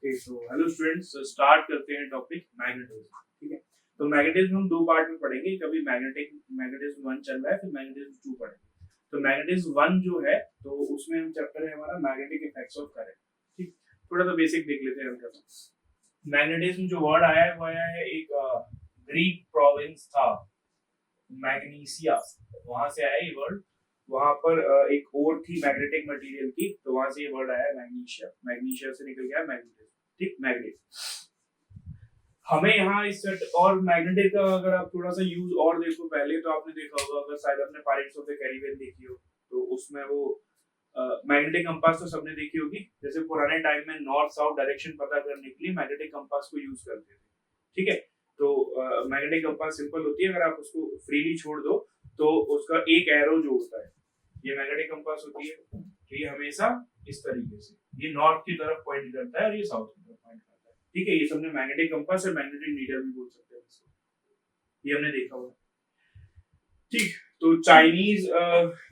Okay so hello students, start करते हैं topic magnetism. ठीक है, तो मैग्नेटिज्म हम दो पार्ट में पढ़ेंगे। कभी मैग्नेटिज्म 1 चल रहा है, फिर मैग्नेटिज्म 2 पढ़ेंगे। तो मैग्नेटिज्म 1 जो है तो उसमें हम चैप्टर है हमारा मैग्नेटिक इफेक्ट्स ऑफ करंट। ठीक, थोड़ा सा बेसिक देख लेते हैं हल्का सा। मैग्नेटिज्म जो वर्ड आया है वो आया है एक ग्रीक प्रोविंस था मैग्नीसिया, वहां से आया ये वर्ड। वहां पर एक और थी मैग्नेटिक मटेरियल की, तो वहां से ये वर्ड आया मैग्नीशिया। मैग्नीशिया से निकल गया मैग्नेटिज्म। ठीक, मैग्नेट। हमें यहाँ इस सेट और मैग्नेटिक का अगर आप थोड़ा सा यूज और देखो, पहले तो आपने देखा होगा, अगर शायद आपने पायरेट्स ऑफ द कैरिबियन देखी हो तो उसमें वो मैग्नेटिक कंपास तो सबने देखी होगी। जैसे पुराने टाइम में नॉर्थ साउथ डायरेक्शन पता करने के लिए मैग्नेटिक कंपास को यूज करते थे। ठीक है, तो मैग्नेटिक कंपास सिंपल होती है, अगर आप उसको फ्रीली छोड़ दो तो उसका एक एरो जो होता है, ये मैग्नेटिक कंपास होती है, तो ये हमेशा इस तरीके से ये नॉर्थ की तरफ पॉइंट करता है और ये साउथ की तरफ पॉइंट करता है। ठीक है, ये सबने मैग्नेटिक कंपास और मैग्नेटिक नीडल भी बोल सकते हैं इसको, ये हमने देखा हुआ। ठीक, तो चाइनीज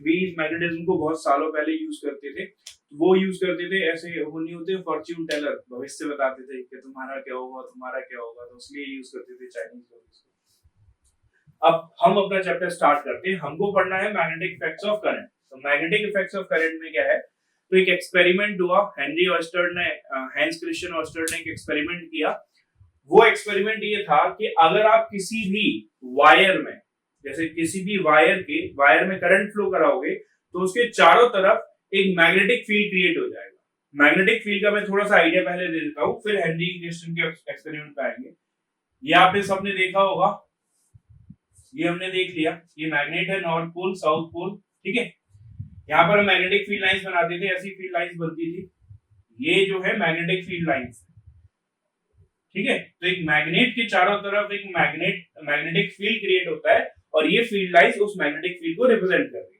भी मैग्नेटिज्म को बहुत सालों पहले यूज करते थे। वो यूज करते थे ऐसे, वो नहीं होते फॉर्च्यून टेलर, भविष्य बताते थे कि तुम्हारा क्या होगा तुम्हारा क्या होगा, तो इसलिए यूज करते थे चाइनीज लोग इसको। अब हम अपना चैप्टर स्टार्ट करते हैं। हमको पढ़ना है मैग्नेटिक इफेक्ट्स ऑफ करंट। तो मैग्नेटिक इफेक्ट्स ऑफ करंट में क्या है, तो एक एक्सपेरिमेंट हुआ। हैंस क्रिश्चियन ऑयस्टर्ड ने एक एक्सपेरिमेंट किया। वो एक्सपेरिमेंट ये था कि अगर आप किसी भी वायर में, जैसे किसी भी वायर में करंट फ्लो कराओगे तो उसके चारों तरफ एक मैग्नेटिक फील्ड क्रिएट हो जाएगा। मैग्नेटिक फील्ड का मैं थोड़ा सा आइडिया पहले दे देता हूँ, फिर हेनरी क्रिश्चियन के एक्सपेरिमेंट पे आएंगे। ये आपने सबने देखा होगा, ये हमने देख लिया, ये मैग्नेट है, नॉर्थ पोल साउथ पोल। ठीक है, यहाँ पर हम मैग्नेटिक फील्ड लाइंस बनाते थे, ऐसी फील्ड लाइंस बनती थी। ये जो है मैग्नेटिक फील्ड लाइंस। ठीक है, तो एक मैग्नेट के चारों तरफ एक मैग्नेटिक फील्ड क्रिएट होता है और ये फील्ड लाइंस उस मैग्नेटिक फील्ड को रिप्रेजेंट कर रही है।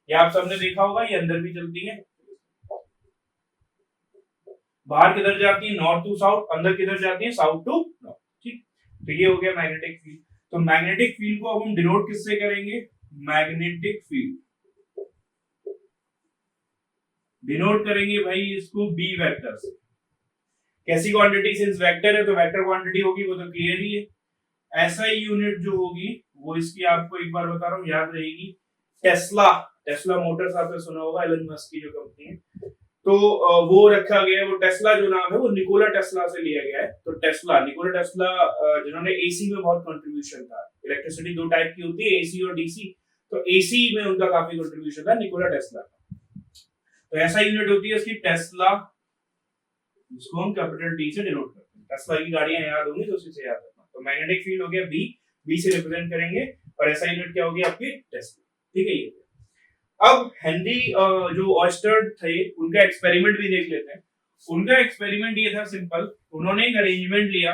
ये आप सबने देखा होगा, ये अंदर भी चलती है। बाहर किधर जाती है, नॉर्थ टू साउथ, अंदर किधर जाती है, साउथ टू नॉर्थ। ठीक, तो ये हो गया मैग्नेटिक फील्ड। तो मैग्नेटिक फील्ड को अब हम डिनोट किससे करेंगे, मैग्नेटिक फील्ड डिनोट करेंगे भाई इसको बी वेक्टर से। कैसी क्वांटिटी, सिंस वेक्टर है तो वेक्टर क्वांटिटी होगी, वो तो क्लियर ही है। ऐसा यूनिट जो होगी वो इसकी आपको एक बार बता रहा हूं, याद रहेगी, टेस्ला मोटर्स आपने सुना होगा, एलन मस्क की जो कंपनी है, तो वो रखा गया है। वो टेस्ला जो नाम है वो निकोला टेस्ला से लिया गया है। तो निकोला टेस्ला जिन्होंने एसी में बहुत कंट्रीब्यूशन था। इलेक्ट्रिसिटी दो टाइप की होती है, एसी और डीसी। तो एसी में उनका काफी कंट्रीब्यूशन था निकोला टेस्ला का। तो ऐसा यूनिट होती है इसकी टेस्ला, जिसको हम कैपिटल टी से डिनोट करते हैं। टेस्ला की गाड़ियां याद होंगी तो उसी से याद रखना। तो मैग्नेटिक फील्ड हो गया बी से रिप्रेजेंट करेंगे, और ऐसा यूनिट क्या होगी आपकी, टेस्ला। ठीक है, ये अब हेनरी जो ऑयस्टर्ड थे उनका एक्सपेरिमेंट भी देख लेते हैं। उनका एक्सपेरिमेंट ये था सिंपल, उन्होंने एक अरेंजमेंट लिया,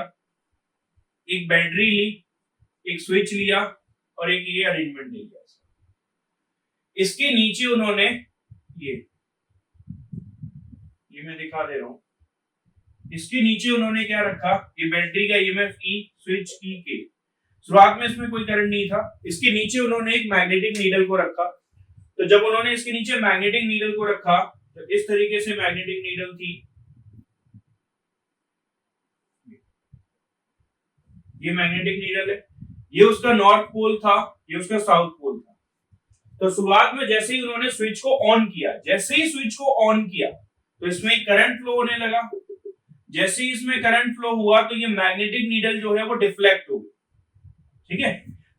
एक बैटरी ली, एक स्विच लिया और एक ये अरेंजमेंट ले लिया। इसके नीचे उन्होंने ये मैं दिखा दे रहा हूं, इसके नीचे उन्होंने क्या रखा, ये बैटरी का ईएमएफ ई, स्विच ई के। शुरुआत में इसमें कोई करंट नहीं था। इसके नीचे उन्होंने एक मैग्नेटिक नीडल को रखा। तो जब उन्होंने इसके नीचे मैग्नेटिक नीडल को रखा तो इस तरीके से मैग्नेटिक नीडल थी, ये मैग्नेटिक नीडल है, ये उसका नॉर्थ पोल था, ये उसका साउथ पोल था। तो शुरुआत में जैसे ही उन्होंने स्विच को ऑन किया, तो इसमें करंट फ्लो होने लगा। जैसे ही इसमें करंट फ्लो हुआ तो ये मैग्नेटिक नीडल जो है वो डिफ्लेक्ट हो गई। ठीक है,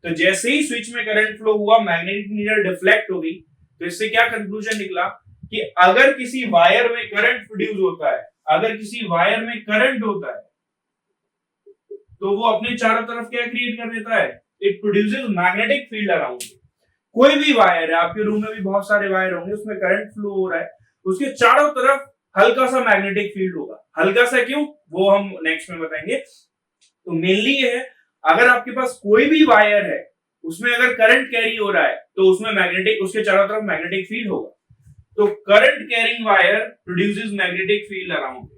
तो जैसे ही स्विच में करंट फ्लो हुआ, मैग्नेटिक नीडल डिफ्लेक्ट हो गई। तो इससे क्या कंक्लूजन निकला कि अगर किसी वायर में करंट प्रोड्यूस होता है, तो वो अपने चारों तरफ क्या क्रिएट कर देता है, it produces magnetic field around. कोई भी वायर है, आपके रूम में भी बहुत सारे वायर होंगे, उसमें करंट फ्लो हो रहा है, उसके चारों तरफ हल्का सा मैग्नेटिक फील्ड होगा। हल्का सा क्यों, वो हम नेक्स्ट में बताएंगे। तो मेनली ये है, अगर आपके पास कोई भी वायर है, उसमें अगर करंट कैरी हो रहा है तो उसमें उसके चारों तरफ मैग्नेटिक फील्ड होगा। तो current carrying wire produces magnetic field around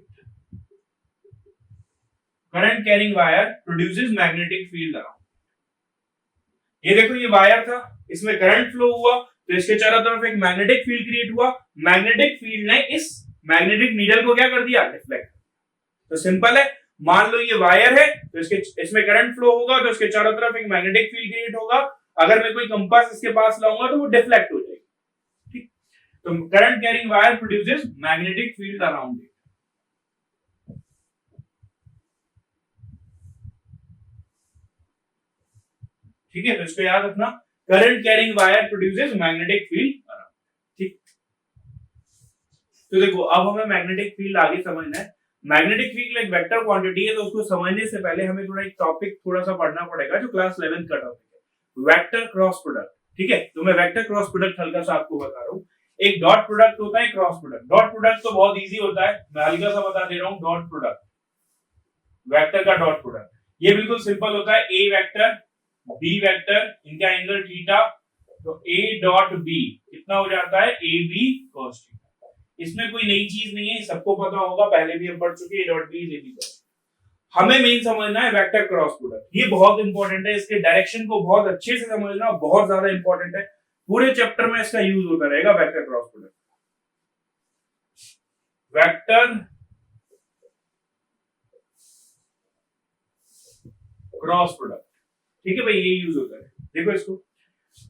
ये देखो, ये वायर था, इसमें करंट फ्लो हुआ तो इसके चारों तरफ एक मैग्नेटिक फील्ड क्रिएट हुआ। मैग्नेटिक फील्ड ने इस मैग्नेटिक नीडल को क्या कर दिया, डिफ्लेक्ट। तो सिंपल है, मान लो ये वायर है तो इसमें करंट फ्लो होगा तो इसके चारों तरफ एक मैग्नेटिक फील्ड क्रिएट होगा। अगर मैं कोई कंपास इसके पास लाऊंगा तो वो डिफ्लेक्ट हो जाएगी। ठीक, तो current carrying wire produces magnetic field around it. ठीक है, तो इसको याद रखना, current carrying wire produces magnetic field around. ठीक, तो देखो अब हमें मैग्नेटिक फील्ड आगे समझना है। मैग्नेटिक फील्ड एक वेक्टर क्वांटिटी है, तो उसको समझने से पहले हमें थोड़ा एक टॉपिक थोड़ा सा पढ़ना पड़ेगा जो क्लास 11th का टॉपिक है, वेक्टर क्रॉस प्रोडक्ट। ठीक है, तो मैं वेक्टर क्रॉस प्रोडक्ट हल्का सा आपको बता रहा हूँ। एक डॉट प्रोडक्ट होता है, क्रॉस प्रोडक्ट। डॉट प्रोडक्ट तो बहुत इजी होता है, मैं हल्का सा बता दे रहा हूँ। डॉट प्रोडक्ट, वेक्टर का डॉट प्रोडक्ट, ये बिल्कुल सिंपल होता है। ए वेक्टर बी वेक्टर, इनका एंगल थीटा, तो ए डॉट बी कितना हो जाता है, ए बी cos थीटा। इसमें कोई नई चीज नहीं है, सबको पता होगा, पहले भी हम पढ़ चुके हैं। A dot B is A B cos। हमें मेन समझना है वेक्टर क्रॉस प्रोडक्ट, ये बहुत इंपॉर्टेंट है। इसके डायरेक्शन को बहुत अच्छे से समझना बहुत ज्यादा इंपॉर्टेंट है। पूरे चैप्टर में इसका यूज होता रहेगा, vector cross product. Vector cross product, ठीक है भाई, ये यूज होता है। देखो इसको,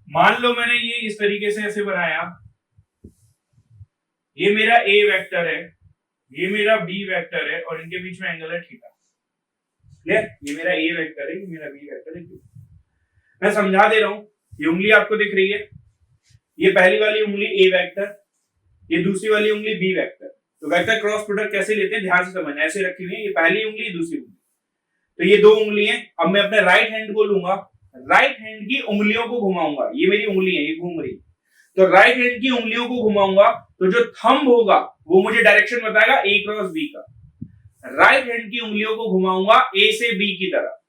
मान लो मैंने ये इस तरीके से ऐसे बनाया, ये मेरा ए वेक्टर है, ये मेरा बी वेक्टर है और इनके बीच में एंगल है थीटा। क्लियर, ये मेरा ए वेक्टर है, ये मेरा बी वेक्टर है। मैं समझा दे रहा हूं, ये उंगली आपको दिख रही है, ये पहली वाली उंगली ए वेक्टर, ये दूसरी वाली उंगली बी वेक्टर। तो वेक्टर क्रॉस प्रोडक्ट कैसे लेते हैं ध्यान से समझना, ऐसे रखी हुई है, ये पहली उंगली दूसरी उंगली, तो ये दो उंगली है। अब मैं अपने राइट हैंड को लूंगा, राइट हैंड की उंगलियों को घुमाऊंगा, ये मेरी उंगली है, ये घूम रही है, तो राइट हैंड की उंगलियों को घुमाऊंगा तो जो थंब होगा वो मुझे डायरेक्शन बताएगा ए क्रॉस बी का। राइट हैंड की उंगलियों को घुमाऊंगा ए से बी की तरफ,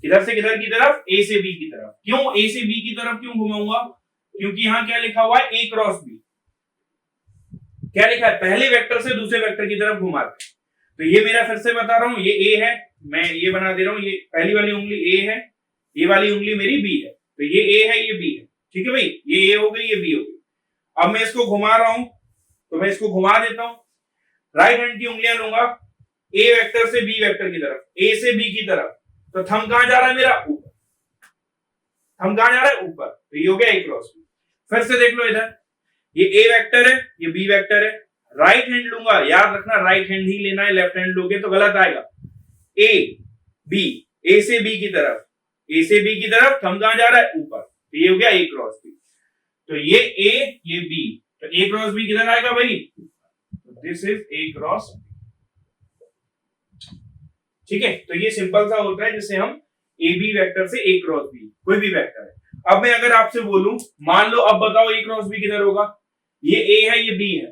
किधर से किधर की तरफ, ए से बी की तरफ। क्यों ए से बी की तरफ क्यों घुमाऊंगा, क्योंकि यहां क्या लिखा हुआ है, ए क्रॉस बी। क्या लिखा है, पहले वेक्टर से दूसरे वेक्टर की तरफ घुमाते। तो ये मेरा फिर से बता रहा हूं, ये ए है, मैं ये बना दे रहा हूं, ये पहली वाली उंगली ए है, ये वाली उंगली मेरी बी है, तो ये ए है, ये बी है। ठीक है भाई, ये ए हो गई, ये बी हो गई। अब मैं इसको घुमा रहा हूं, तो मैं इसको घुमा देता हूं, राइट हैंड की उंगलियां लूंगा ए वेक्टर से बी वेक्टर की तरफ, ए से बी की तरफ, तो थंब कहां जा रहा है मेरा, ऊपर। थंब कहां जा रहा है, ऊपर, तो ये हो गया ए क्रॉस बी। फिर से देख लो इधर, ये ए वेक्टर है, ये बी वेक्टर है, राइट हैंड लूंगा, याद रखना राइट हैंड ही लेना है, लेफ्ट हैंड लोगे तो गलत आएगा। ए बी, ए से बी की तरफ, ए से बी की तरफ, थंब कहां जा रहा है, ऊपर, तो ये हो गया ए क्रॉस बी। तो ये ए, ये बी, तो ए क्रॉस बी किधर आएगा भाई, this is A cross B. ठीक है, तो ये सिंपल सा होता है जिससे हम ए बी वेक्टर से ए क्रॉस बी, कोई भी वेक्टर है। अब मैं अगर आपसे बोलूं, मान लो अब बताओ ए क्रॉस बी किधर होगा, ये ए है, ये बी है,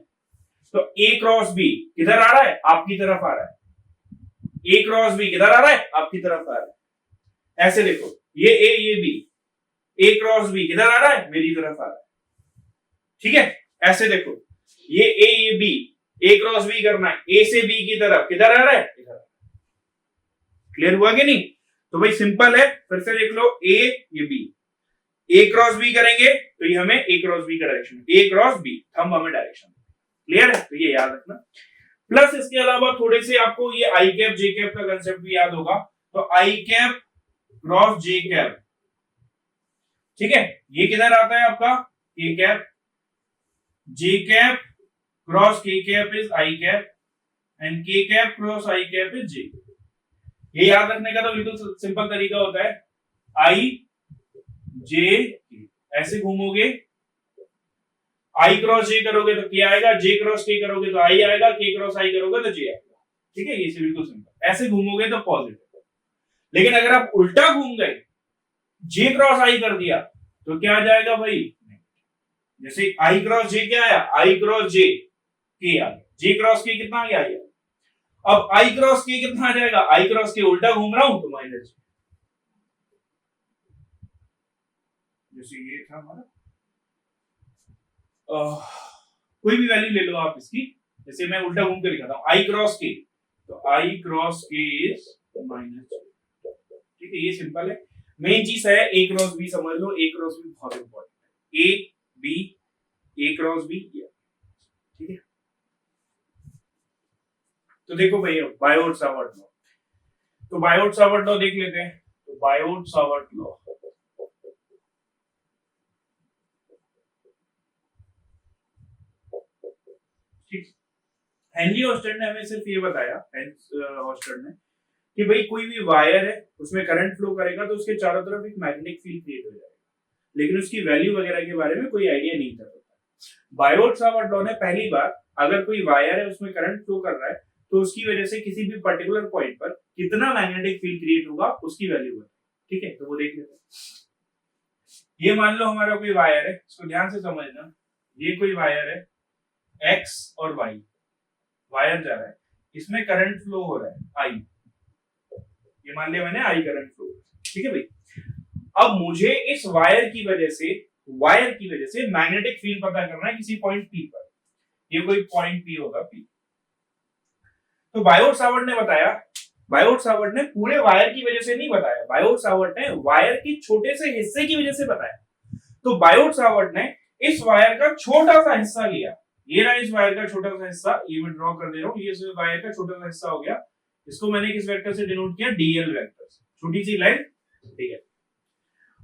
तो ए क्रॉस बी किधर आ रहा है, आपकी तरफ आ रहा है। ए क्रॉस बी किधर आ रहा है, आपकी तरफ आ रहा है। ऐसे देखो, ये ए, ये बी, ए क्रॉस बी किधर आ रहा है, मेरी तरफ आ रहा है। ठीक है, ऐसे देखो, ये ए, ये बी, ए क्रॉस बी करना है, ए से बी की तरफ किधर आ रहा है, इधर। क्लियर हुआ कि नहीं, तो भाई सिंपल है, फिर से देख लो, ए, ये बी, ए क्रॉस बी करेंगे तो ये हमें ए क्रॉस बी का डायरेक्शन, ए क्रॉस बी, थंब हमें डायरेक्शन। क्लियर है, तो ये याद रखना। प्लस इसके अलावा थोड़े से आपको ये आई कैप जे कैप का कंसेप्ट भी याद होगा, तो i cap cross j cap, ठीक है, ये किधर आता है आपका, k cap, j cap cross k cap is i cap, and k cap cross i cap is j. ये याद रखने का तो बिल्कुल सिंपल तरीका होता है, आई जे, ऐसे घूमोगे, आई क्रॉस जे करोगे तो के आएगा, जे क्रॉस के करोगे तो आई आएगा, के क्रॉस आई करोगे तो जे आएगा। ठीक है, ये से बिल्कुल सिंपल। ऐसे घूमोगे तो पॉजिटिव। लेकिन अगर आप उल्टा घूम गए, जे क्रॉस आई कर दिया, तो क्या आ जाएगा भाई, जैसे आई क्रॉस जे क्या आया, आई क्रॉस जे के आ गया, जे क्रॉस के कितना आ गया, आई। अब आई क्रॉस के कितना आ जाएगा, आई क्रॉस के उल्टा घूम रहा हूं तो माइनस, जैसे ये था हमारा, कोई भी वैल्यू ले लो आप इसकी, जैसे मैं उल्टा घूम के लिखा था आई क्रॉस के, तो आई क्रॉस के इज माइनस। ठीक है, ये सिंपल है। मेन चीज है ए क्रॉस बी, समझ लो, ए क्रॉस बी बहुत इंपॉर्टेंट है, A B, A cross B. ठीक है, तो देखो भैया बायोट सावर्ट लॉ, तो बायोट सावर्ट लॉ देख लेते हैं। तो बायोट सावर्ट लॉ, ठीक, हेनरी ऑस्टन ने हमें सिर्फ ये बताया, ऑस्टन ने, कि भाई कोई भी वायर है उसमें करंट फ्लो करेगा तो उसके चारों तरफ एक मैग्नेटिक फील्ड क्रिएट हो जाएगा, लेकिन उसकी वैल्यू वगैरह के बारे में कोई आइडिया नहीं था। बायोट सावर्ट लॉ ने पहली बार अगर कोई वायर है उसमें करंट फ्लो कर रहा है तो उसकी वजह से किसी भी पर्टिकुलर पॉइंट पर कितना मैग्नेटिक फील्ड क्रिएट होगा उसकी वैल्यू है, ठीक है। तो वो देख लेते हैं। ये मान लो हमारा कोई वायर है, इसको ध्यान से समझना, ये कोई वायर है एक्स और वाई, वायर जा रहा है, इसमें करंट फ्लो हो रहा है आई, ये मान लिया मैंने आई करंट फ्लो, ठीक है भाई। अब मुझे इस वायर की वजह से मैग्नेटिक फील्ड पता करना है किसी पॉइंट पी पर, ये कोई पॉइंट पी होगा पी। तो बायोट सावर्ट ने बताया, बायोट सावर्ट ने पूरे वायर की वजह से नहीं बताया, बायोट सावर्ट ने वायर के छोटे से हिस्से की वजह से बताया। तो बायोट सावर्ट ने इस वायर का छोटा सा हिस्सा लिया, ये रहा इस वायर का छोटा सा हिस्सा, ये मैं ड्रॉ कर दे रहा हूं, ये इस वायर का छोटा सा हिस्सा हो गया, इसको मैंने किस वेक्टर से डिनोट किया, डीएल वेक्टर से, छोटी सी लेंथ डीएल।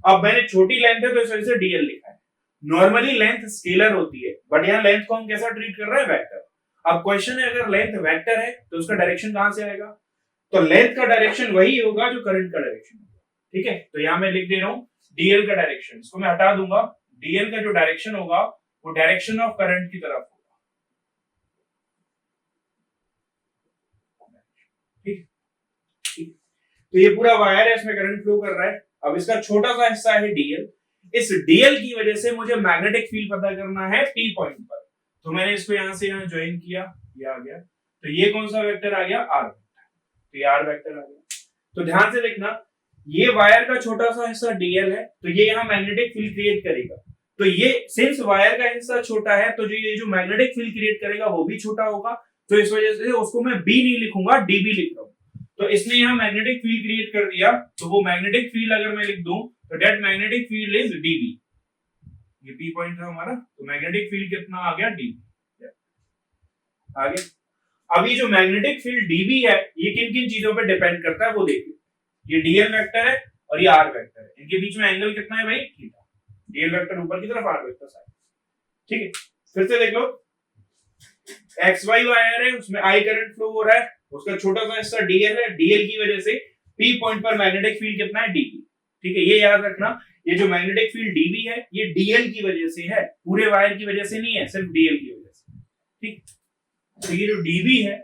अब मैंने छोटी लेंथ है तो इस वजह से डीएल लिखा है। नॉर्मली लेंथ स्केलर होती है, बट यहाँ लेंथ को हम कैसा ट्रीट कर रहे हैं, वेक्टर। अब क्वेश्चन है अगर लेंथ वेक्टर है तो उसका डायरेक्शन कहां से आएगा, तो लेंथ का डायरेक्शन वही होगा जो करंट का डायरेक्शन होगा, ठीक है। तो यहां मैं लिख दे रहा हूं डीएल का डायरेक्शन, इसको मैं हटा दूंगा, डीएल का जो डायरेक्शन होगा वो डायरेक्शन ऑफ करंट की तरफ होगा, ठीक। तो ये पूरा वायर है, इसमें करंट फ्लो कर रहा है। अब इसका छोटा सा हिस्सा है डीएल, इस डीएल की वजह से मुझे मैग्नेटिक फील्ड पता करना है पी पॉइंट पर। तो मैंने इसको यहां से यहां ज्वाइन किया, ये आ गया। तो ये कौन सा वेक्टर आ गया, आर वेक्टर, तो ये आर वेक्टर आ गया। तो ध्यान से देखना, ये वायर का छोटा सा हिस्सा डीएल है, तो ये यहाँ मैग्नेटिक फील्ड क्रिएट करेगा। तो ये सिंस वायर का हिस्सा छोटा है तो ये जो मैग्नेटिक फील्ड क्रिएट करेगा वो भी छोटा होगा, तो इस वजह से उसको मैं बी नहीं लिखूंगा, डीबी लिख रहा हूं। तो इसने यहाँ मैग्नेटिक फील्ड क्रिएट कर दिया, तो वो मैग्नेटिक फील्ड अगर मैं लिख दूं तो that magnetic field is dB, ये पी पॉइंट था हमारा, तो मैग्नेटिक फील्ड कितना आ गया, डीबी। आगे अब ये जो मैग्नेटिक फील्ड डीबी है ये किन किन चीजों पे डिपेंड करता है वो देखिए, ये डीएल वेक्टर है और ये आर वेक्टर है, इनके बीच में एंगल कितना है भाई, थीटा। डीएल वेक्टर ऊपर की तरफ, आर वेक्टर साइड, ठीक है। फिर से देख लो, एक्स वाई वायर है, उसमें आई करंट फ्लो हो रहा है, उसका छोटा सा हिस्सा डीएल है, डीएल की वजह से पी पॉइंट पर मैग्नेटिक फील्ड कितना है, डीबी, ठीक है। ये याद रखना, ये जो मैग्नेटिक फील्ड डीबी है ये डीएल की वजह से है, पूरे वायर की वजह से नहीं है, सिर्फ डीएल की वजह से, ठीक। तो ये जो डीबी है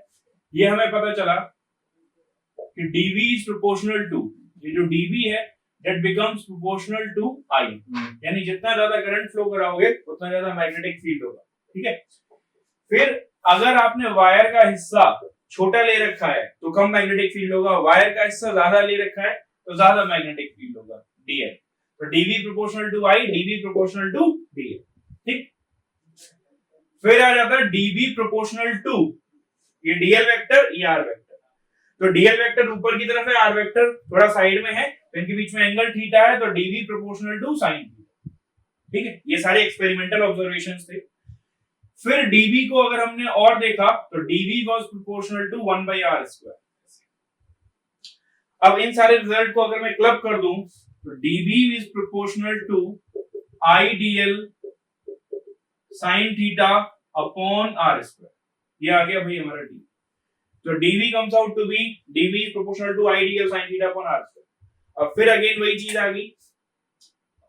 ये हमें पता चला कि डीबी इज प्रोपोर्शनल टू, ये जो डीबी है दैट बिकम्स प्रोपोर्शनल टू आई, यानी जितना ज्यादा करंट फ्लो कराओगे उतना ज्यादा मैग्नेटिक फील्ड होगा, ठीक है। फिर अगर आपने वायर का हिस्सा छोटा ले रखा है तो कम मैग्नेटिक फील्ड होगा, वायर का हिस्सा ज्यादा ले रखा है तो ज्यादा मैग्नेटिक फील्ड होगा, डीएल। तो DV proportional to I, DV proportional to DL, ठीक। फिर आ जाता है डीवी प्रोपोर्शनल टू, ये डीएल वेक्टर, ये आर वेक्टर। तो डीएल वेक्टर ऊपर की तरफ है, आर वेक्टर थोड़ा साइड में है, तो इनके बीच में एंगल थीटा है, तो DV proportional to sine theta, ठीक है। ये सारे एक्सपेरिमेंटल ऑब्जर्वेशंस थे। फिर डीवी को अगर हमने और देखा तो DV was proportional to 1/r²। अब इन सारे रिजल्ट को अगर मैं क्लब कर दूं तो DV is proportional to I DL sine theta upon r², ये आ गया भाई हमारा डी। तो DV comes out to be DV is proportional to I DL sine theta upon r²। अब फिर अगेन वही चीज आ गई,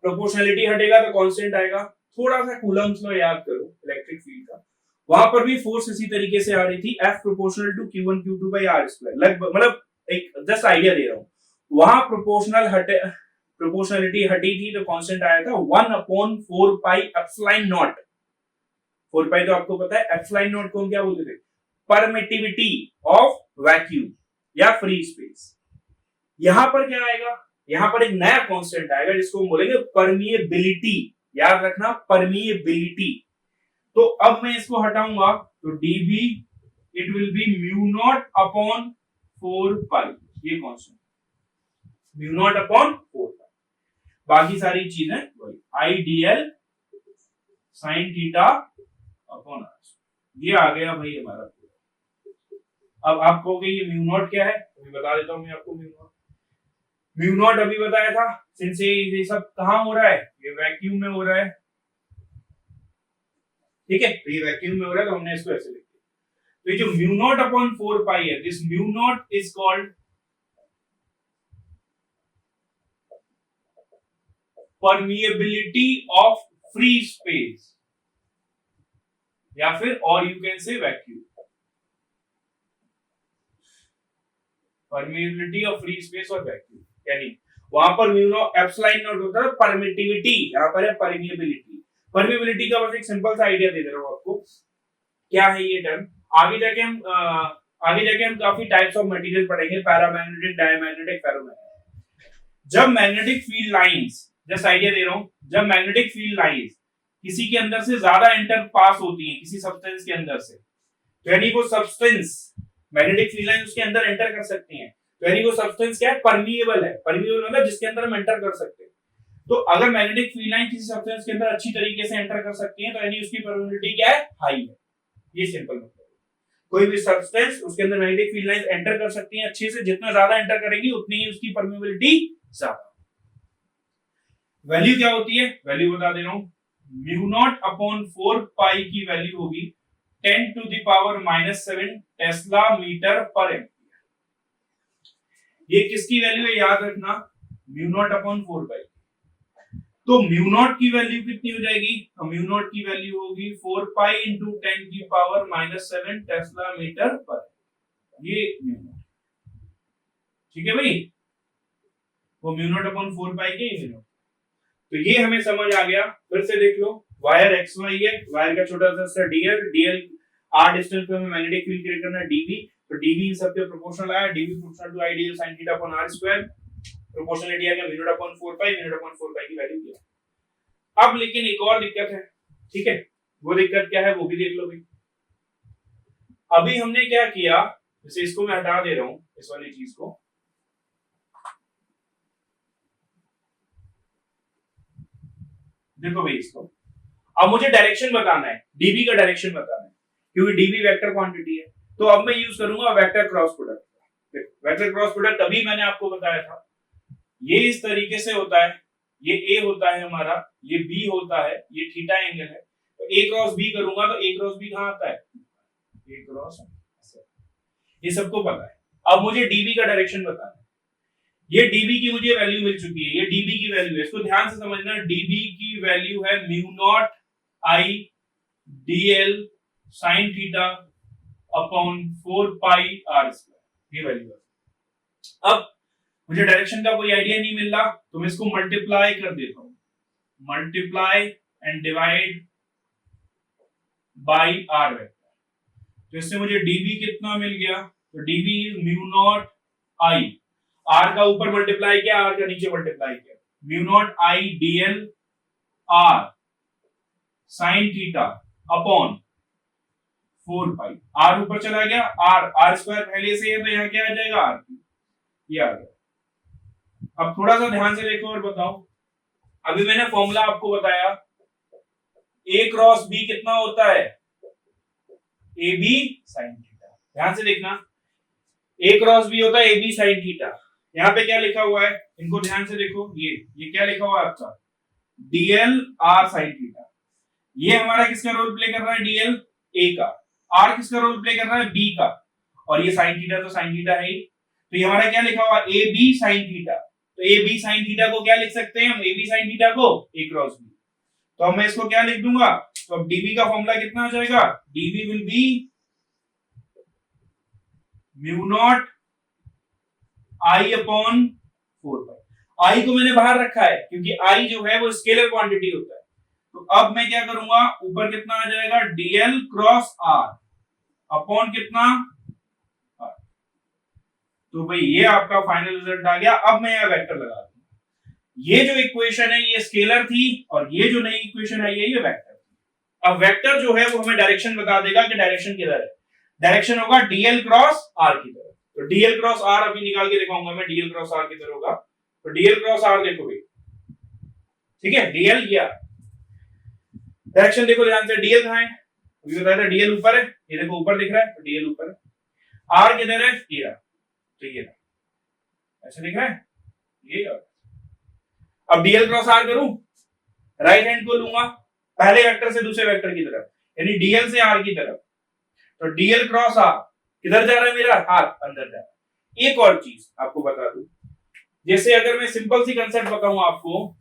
प्रोपोर्शनलिटी हटेगा तो कांस्टेंट आएगा। थोड़ा सा कूलम्स लो याद करो इलेक्ट्रिक फील्ड का, वहां पर भी फोर्स इसी तरीके से आ रही थी, F proportional to Q1 Q2 by r², लगभग, मतलब एक जस्ट आइडिया दे रहा हूं। वहां प्रोपोर्शनलिटी हटी थी तो कांस्टेंट आया था 1/4 पाई एप्सिलॉन नॉट। 4 पाई तो आपको पता है, एप्सिलॉन नॉट को हम क्या बोलते थे, परमिटिविटी ऑफ वैक्यूम या फ्री स्पेस। यहां पर क्या आएगा, यहां पर एक नया कांस्टेंट आएगा जिसको हम बोलेंगे परमिएबिलिटी, याद रखना परमिएबिलिटी। तो अब मैं इसको हटाऊंगा तो dB it will be mu naught upon 4 pi, ये constant mu naught upon 4 pi, बाकी सारी चीजें वही I DL sine theta upon r, ये आ गया भाई हमारा। अब आप कहोगे ये म्यू नॉट क्या है, अभी बता देता हूं मैं आपको। म्यू नॉट अभी बताया था, सिंस ये सब कहां हो रहा है, ये वैक्यूम में हो रहा है, ठीक है, तो ये वैक्यूम में हो रहा है तो हमने इसको ऐसे लिख दिया। तो ये जो म्यू नॉट अपॉन 4 पाई है, this mu naught is called permeability of free space, या फिर और you can say vacuum. Permeability of free space और वैक्यूम, यानी वहां पर म्यू नॉट एप्सिलॉन नॉट होता है परमिटिविटी, यहां पर है परमिएबिलिटी। परमिएबिलिटी का बस एक सिंपल सा आइडिया दे दे रहा हूं आपको, क्या है ये टर्म। आगे जाके हम काफी टाइप्स ऑफ मटेरियल पढ़ेंगे, पैरामैग्नेटिक, डायमैग्नेटिक, फेरोमैग्नेटिक। जब magnetic field lines, just idea दे रहा हूं, जब मैग्नेटिक फील्ड लाइंस किसी के अंदर से ज्यादा एंटर पास होती हैं, किसी सब्सटेंस के अंदर से, तो यानी वो सब्सटेंस, मैग्नेटिक फील्ड लाइन उसके अंदर एंटर कर सकती हैं, तो यानी वो सब्सटेंस क्या है, परमिएबल है। परमिएबल मतलब जिसके अंदर हम एंटर कर सकते हैं। तो अगर मैग्नेटिक फील्ड लाइन किसी सब्सटेंस के अंदर अच्छी तरीके से एंटर कर सकती है, तो यानी उसकी परमिएबिलिटी क्या है, हाई है। ये सिंपल मतलब है। कोई भी सब्सटेंस उसके अंदर मैग्नेटिक फील्ड लाइन एंटर कर सकती है अच्छे से, जितना ज्यादा एंटर करेंगी उतनी ही उसकी परमिएबिलिटी ज्यादा। वैल्यू क्या होती है, वैल्यू बता दे रहा हूं, म्यू नॉट अपॉन 4 पाई की वैल्यू होगी 10 to the power -7 tesla metre पर एम्पीयर। ये किसकी वैल्यू है, याद रखना, म्यू नॉट अपॉन 4 पाई। तो म्यू नॉट की वैल्यू कितनी हो जाएगी, तो म्यू नॉट की वैल्यू होगी 4 पाई इंटू 10 की पावर -7 टेस्ला मीटर पर, ये म्यू नॉट, ठीक है भाई, वो म्यू नॉट अपॉन 4 पाई के म्यू नॉट। तो ये हमें समझ आ गया। फिर से देख लो, वायर एक्स वाई है, वायर का छोटा सा डीएल, डीएल आर डिस्टेंस पे हमें मैग्नेटिक फील्ड क्रिएट करना है डीवी, तो डीवी इन सब के प्रोपोर्शनल आया, dv proportional to I dl sin theta upon r square, proportionality आ गया mu naught upon 4 pi, mu naught upon 4 pi की वैल्यू किया। अब लेकिन एक और दिक्कत है, ठीक है, वो दिक्कत क्या है वो भी देख लो भाई। अभी हमने क्या किया, जैसे इसको मैं हटा दे रहा हूं, इस वाली चीज को, देखो भाई इसको, अब मुझे डायरेक्शन बताना है, डीबी का डायरेक्शन बताना है, क्योंकि डीबी वेक्टर क्वांटिटी है। तो अब मैं यूज करूंगा वेक्टर क्रॉस प्रोडक्ट। देखो वेक्टर क्रॉस प्रोडक्ट अभी मैंने आपको बताया था, ये इस तरीके से होता है, ये ए होता है हमारा, ये बी होता है, ये थीटा एंगल है, तो ए क्रॉस बी करूंगा तो ए क्रॉस बी कहां आता है, ए क्रॉस, ये सबको पता है। अब मुझे डीबी का डायरेक्शन बताना है। ये डीबी की मुझे वैल्यू मिल चुकी है, ये डीबी की वैल्यू है, इसको ध्यान से समझना, डीबी की वैल्यू है mu not I DL sine theta upon 4 pi R square, ये वैल्यू है। अब मुझे डायरेक्शन का कोई आइडिया नहीं मिल रहा, तो मैं इसको मल्टीप्लाई कर देता हूं, multiply and divide by R vector, तो इससे मुझे डीबी कितना मिल गया, तो DB is mu not I, R का ऊपर मल्टीप्लाई किया, आर का नीचे मल्टीप्लाई किया, mu not I DL R sine theta upon 4 pi, R ऊपर चला गया, आर स्क्वायर पहले से है तो यहां क्या आ जाएगा, आर, ये आ गया। अब थोड़ा सा ध्यान से देखो और बताओ, अभी मैंने फॉर्मूला आपको बताया, ए क्रॉस बी कितना होता है, ए बी साइन थीटा, ध्यान से देखना, ए क्रॉस बी होता है ए बी साइन थीटा। यहाँ पे क्या लिखा हुआ है, इनको ध्यान से देखो, ये क्या लिखा हुआ है आपका, डीएल आर साइन थीटा, ये हमारा किसका रोल प्ले कर रहा है, डीएल ए का, आर किसका रोल प्ले कर रहा है, बी का, और ये साइन थीटा तो साइन थीटा है ही, तो ये हमारा क्या लिखा हुआ, ए बी साइन थीटा, तो ए बी साइन थीटा को क्या लिख सकते हैं हम, ए बी साइन थीटा को ए क्रॉस बी, तो अब मैं इसको क्या लिख दूंगा, तो अब डीबी का फॉर्मूला कितना आ जाएगा, dB will be mu not I upon 4 पाई। आई को मैंने बाहर रखा है क्योंकि आई जो है वो स्केलर क्वांटिटी होता है, तो अब मैं क्या करूंगा, ऊपर कितना आ जाएगा, डीएल क्रॉस आर अपॉन कितना आर, तो भाई ये आपका फाइनल रिजल्ट आ गया। अब मैं यहां वेक्टर लगा दूंगा, ये जो इक्वेशन है ये स्केलर थी और ये जो नई इक्वेशन है ये वेक्टर थी। अब वेक्टर जो है वो हमें डायरेक्शन बता देगा कि डायरेक्शन किधर है, डायरेक्शन होगा डीएल क्रॉस आर की तरफ, तो डीएल क्रॉस आर अभी निकाल के दिखाऊंगा मैं, डीएल क्रॉस आर किधर होगा, तो डीएल क्रॉस आर देखो भाई, ठीक है, डीएल या डायरेक्शन देखो ध्यान से, डीएल कहां है, अभी बताया था डीएल ऊपर है, ये देखो ऊपर दिख रहा है, तो डीएल ऊपर है, आर किधर है, ये रहा, तो ये रहा, ऐसे दिख रहा है ये। अब डीएल क्रॉस आर करूं, राइट हैंड को लूंगा पहले वेक्टर से दूसरे वेक्टर की तरफ, यानी डीएल से आर की तरफ, तो डीएल क्रॉस आर किधर जा रहा है मेरा, हाथ अंदर जा रहा है। एक और चीज आपको बता दूं, जैसे अगर मैं सिंपल सी कंसेप्ट बताऊं आपको,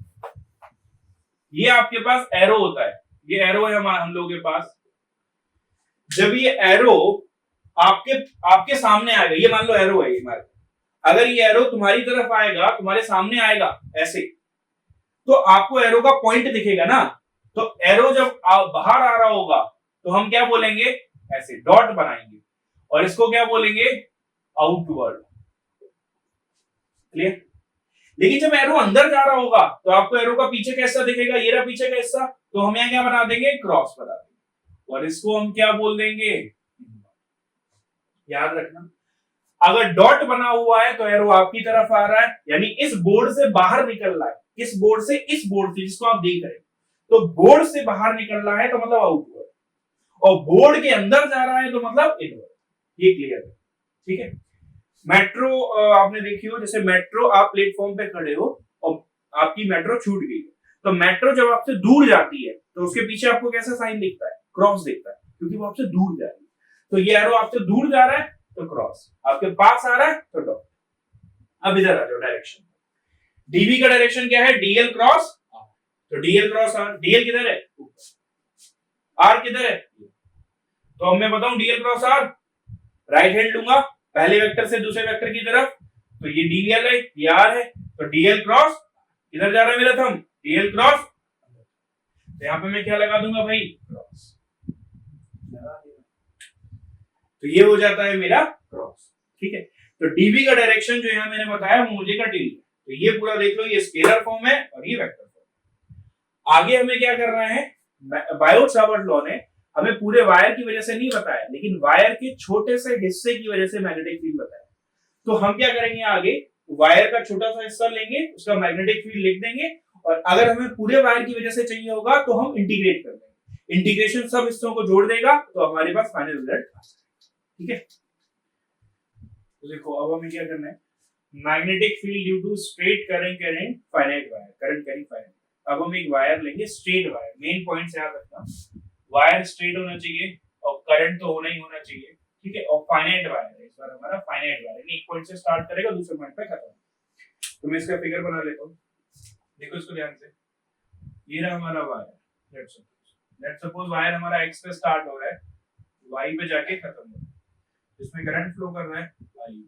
ये आपके पास एरो होता है, ये एरो है हम लोगों के पास। जब ये एरो आपके आपके सामने आएगा, ये मान लो एरो है ये हमारे, अगर ये एरो तुम्हारी तरफ आएगा, तुम्हारे सामने आएगा ऐसे, तो आपको एरो का पॉइंट दिखेगा ना, तो एरो जब बाहर आ रहा होगा तो हम क्या बोलेंगे, ऐसे डॉट बनाएंगे, और इसको क्या बोलेंगे, आउटवर्ड। क्लियर। लेकिन जब एरो अंदर जा रहा होगा तो आपको एरो का पीछे का हिस्सा दिखेगा, ये रहा पीछे का हिस्सा, तो हम यहां क्या बना देंगे, क्रॉस बना देंगे, और इसको हम क्या बोल देंगे, याद रखना। अगर डॉट बना हुआ है तो एरो आपकी तरफ आ रहा है, यानी इस बोर्ड से बाहर निकल रहा है, किस बोर्ड से, इस बोर्ड से जिसको आप देख रहे हैं, तो बोर्ड से बाहर निकल रहा है तो मतलब आउटवर्ड, और बोर्ड के अंदर जा रहा है तो मतलब इनवर्ड। ये क्लियर है, ठीक है। मेट्रो आपने देखी हो, जैसे मेट्रो आप प्लेटफॉर्म पे खड़े हो और आपकी मेट्रो छूट गई, तो मेट्रो जब आपसे दूर जाती है तो उसके पीछे आपको कैसा साइन दिखता है, क्रॉस दिखता है, क्योंकि वो आपसे दूर जा रही है। तो ये एरो आपसे दूर जा रहा है तो क्रॉस, आपके पास आ रहा है तो डॉट। अब इधर आ जाओ डायरेक्शन, डीबी का डायरेक्शन क्या है, डीएल क्रॉस, तो डीएल क्रॉस आर, डीएल किधर है, आर किधर है, तो अब मैं बताऊं DL cross R, right hand लूंगा पहले वेक्टर से दूसरे वेक्टर की तरफ, तो ये डीएल है, ये आर है, तो डीएल क्रॉस किधर जा रहा है मेरा थंब, डीएल क्रॉस, तो यहां पे मैं क्या लगा दूंगा भाई, क्रॉस, तो ये हो जाता है मेरा क्रॉस। ठीक है, तो डीबी का डायरेक्शन जो यहां मैंने बताया वो मुझे का डी, तो ये पूरा देख लो, ये स्केलर फॉर्म है और ये वेक्टर फॉर्म। आगे हमें क्या करना है, बायोट-सावर्ट लॉ ने हमें पूरे वायर की वजह से नहीं बताया, लेकिन वायर के छोटे से हिस्से की वजह से मैग्नेटिक फील्ड बताया। तो हम क्या करेंगे, आगे वायर का छोटा सा हिस्सा लेंगे, उसका मैग्नेटिक फील्ड लिख देंगे, और अगर हमें पूरे वायर की वजह से चाहिए होगा तो हम इंटीग्रेट कर देंगे, इंटीग्रेशन सब हिस्सों को जोड़ देगा तो हमारे पास फाइनल रिजल्ट आ जाएगा। ठीक है, तो देखो अब हमें क्या करना है, magnetic field due to straight current finite wire, current carrying finite. अब हम एक वायर लेंगे, स्ट्रेट वायर, मेन पॉइंट याद रखना, वायर स्ट्रेट होना चाहिए और करंट तो होना ही होना चाहिए। ठीक है, और फाइनाइट वायर है, इस बार हमारा फाइनाइट वायर है, एक पॉइंट से स्टार्ट करेगा दूसरे पॉइंट पे खत्म। तो मैं इसका फिगर बना लेता हूं, देखो इसको ध्यान से, ये रहा हमारा वायर, लेट्स सपोज वायर हमारा एक्स पे स्टार्ट हो रहा है, वाई पे जाके खत्म हो रहा है, इसमें करंट फ्लो कर रहा है आई,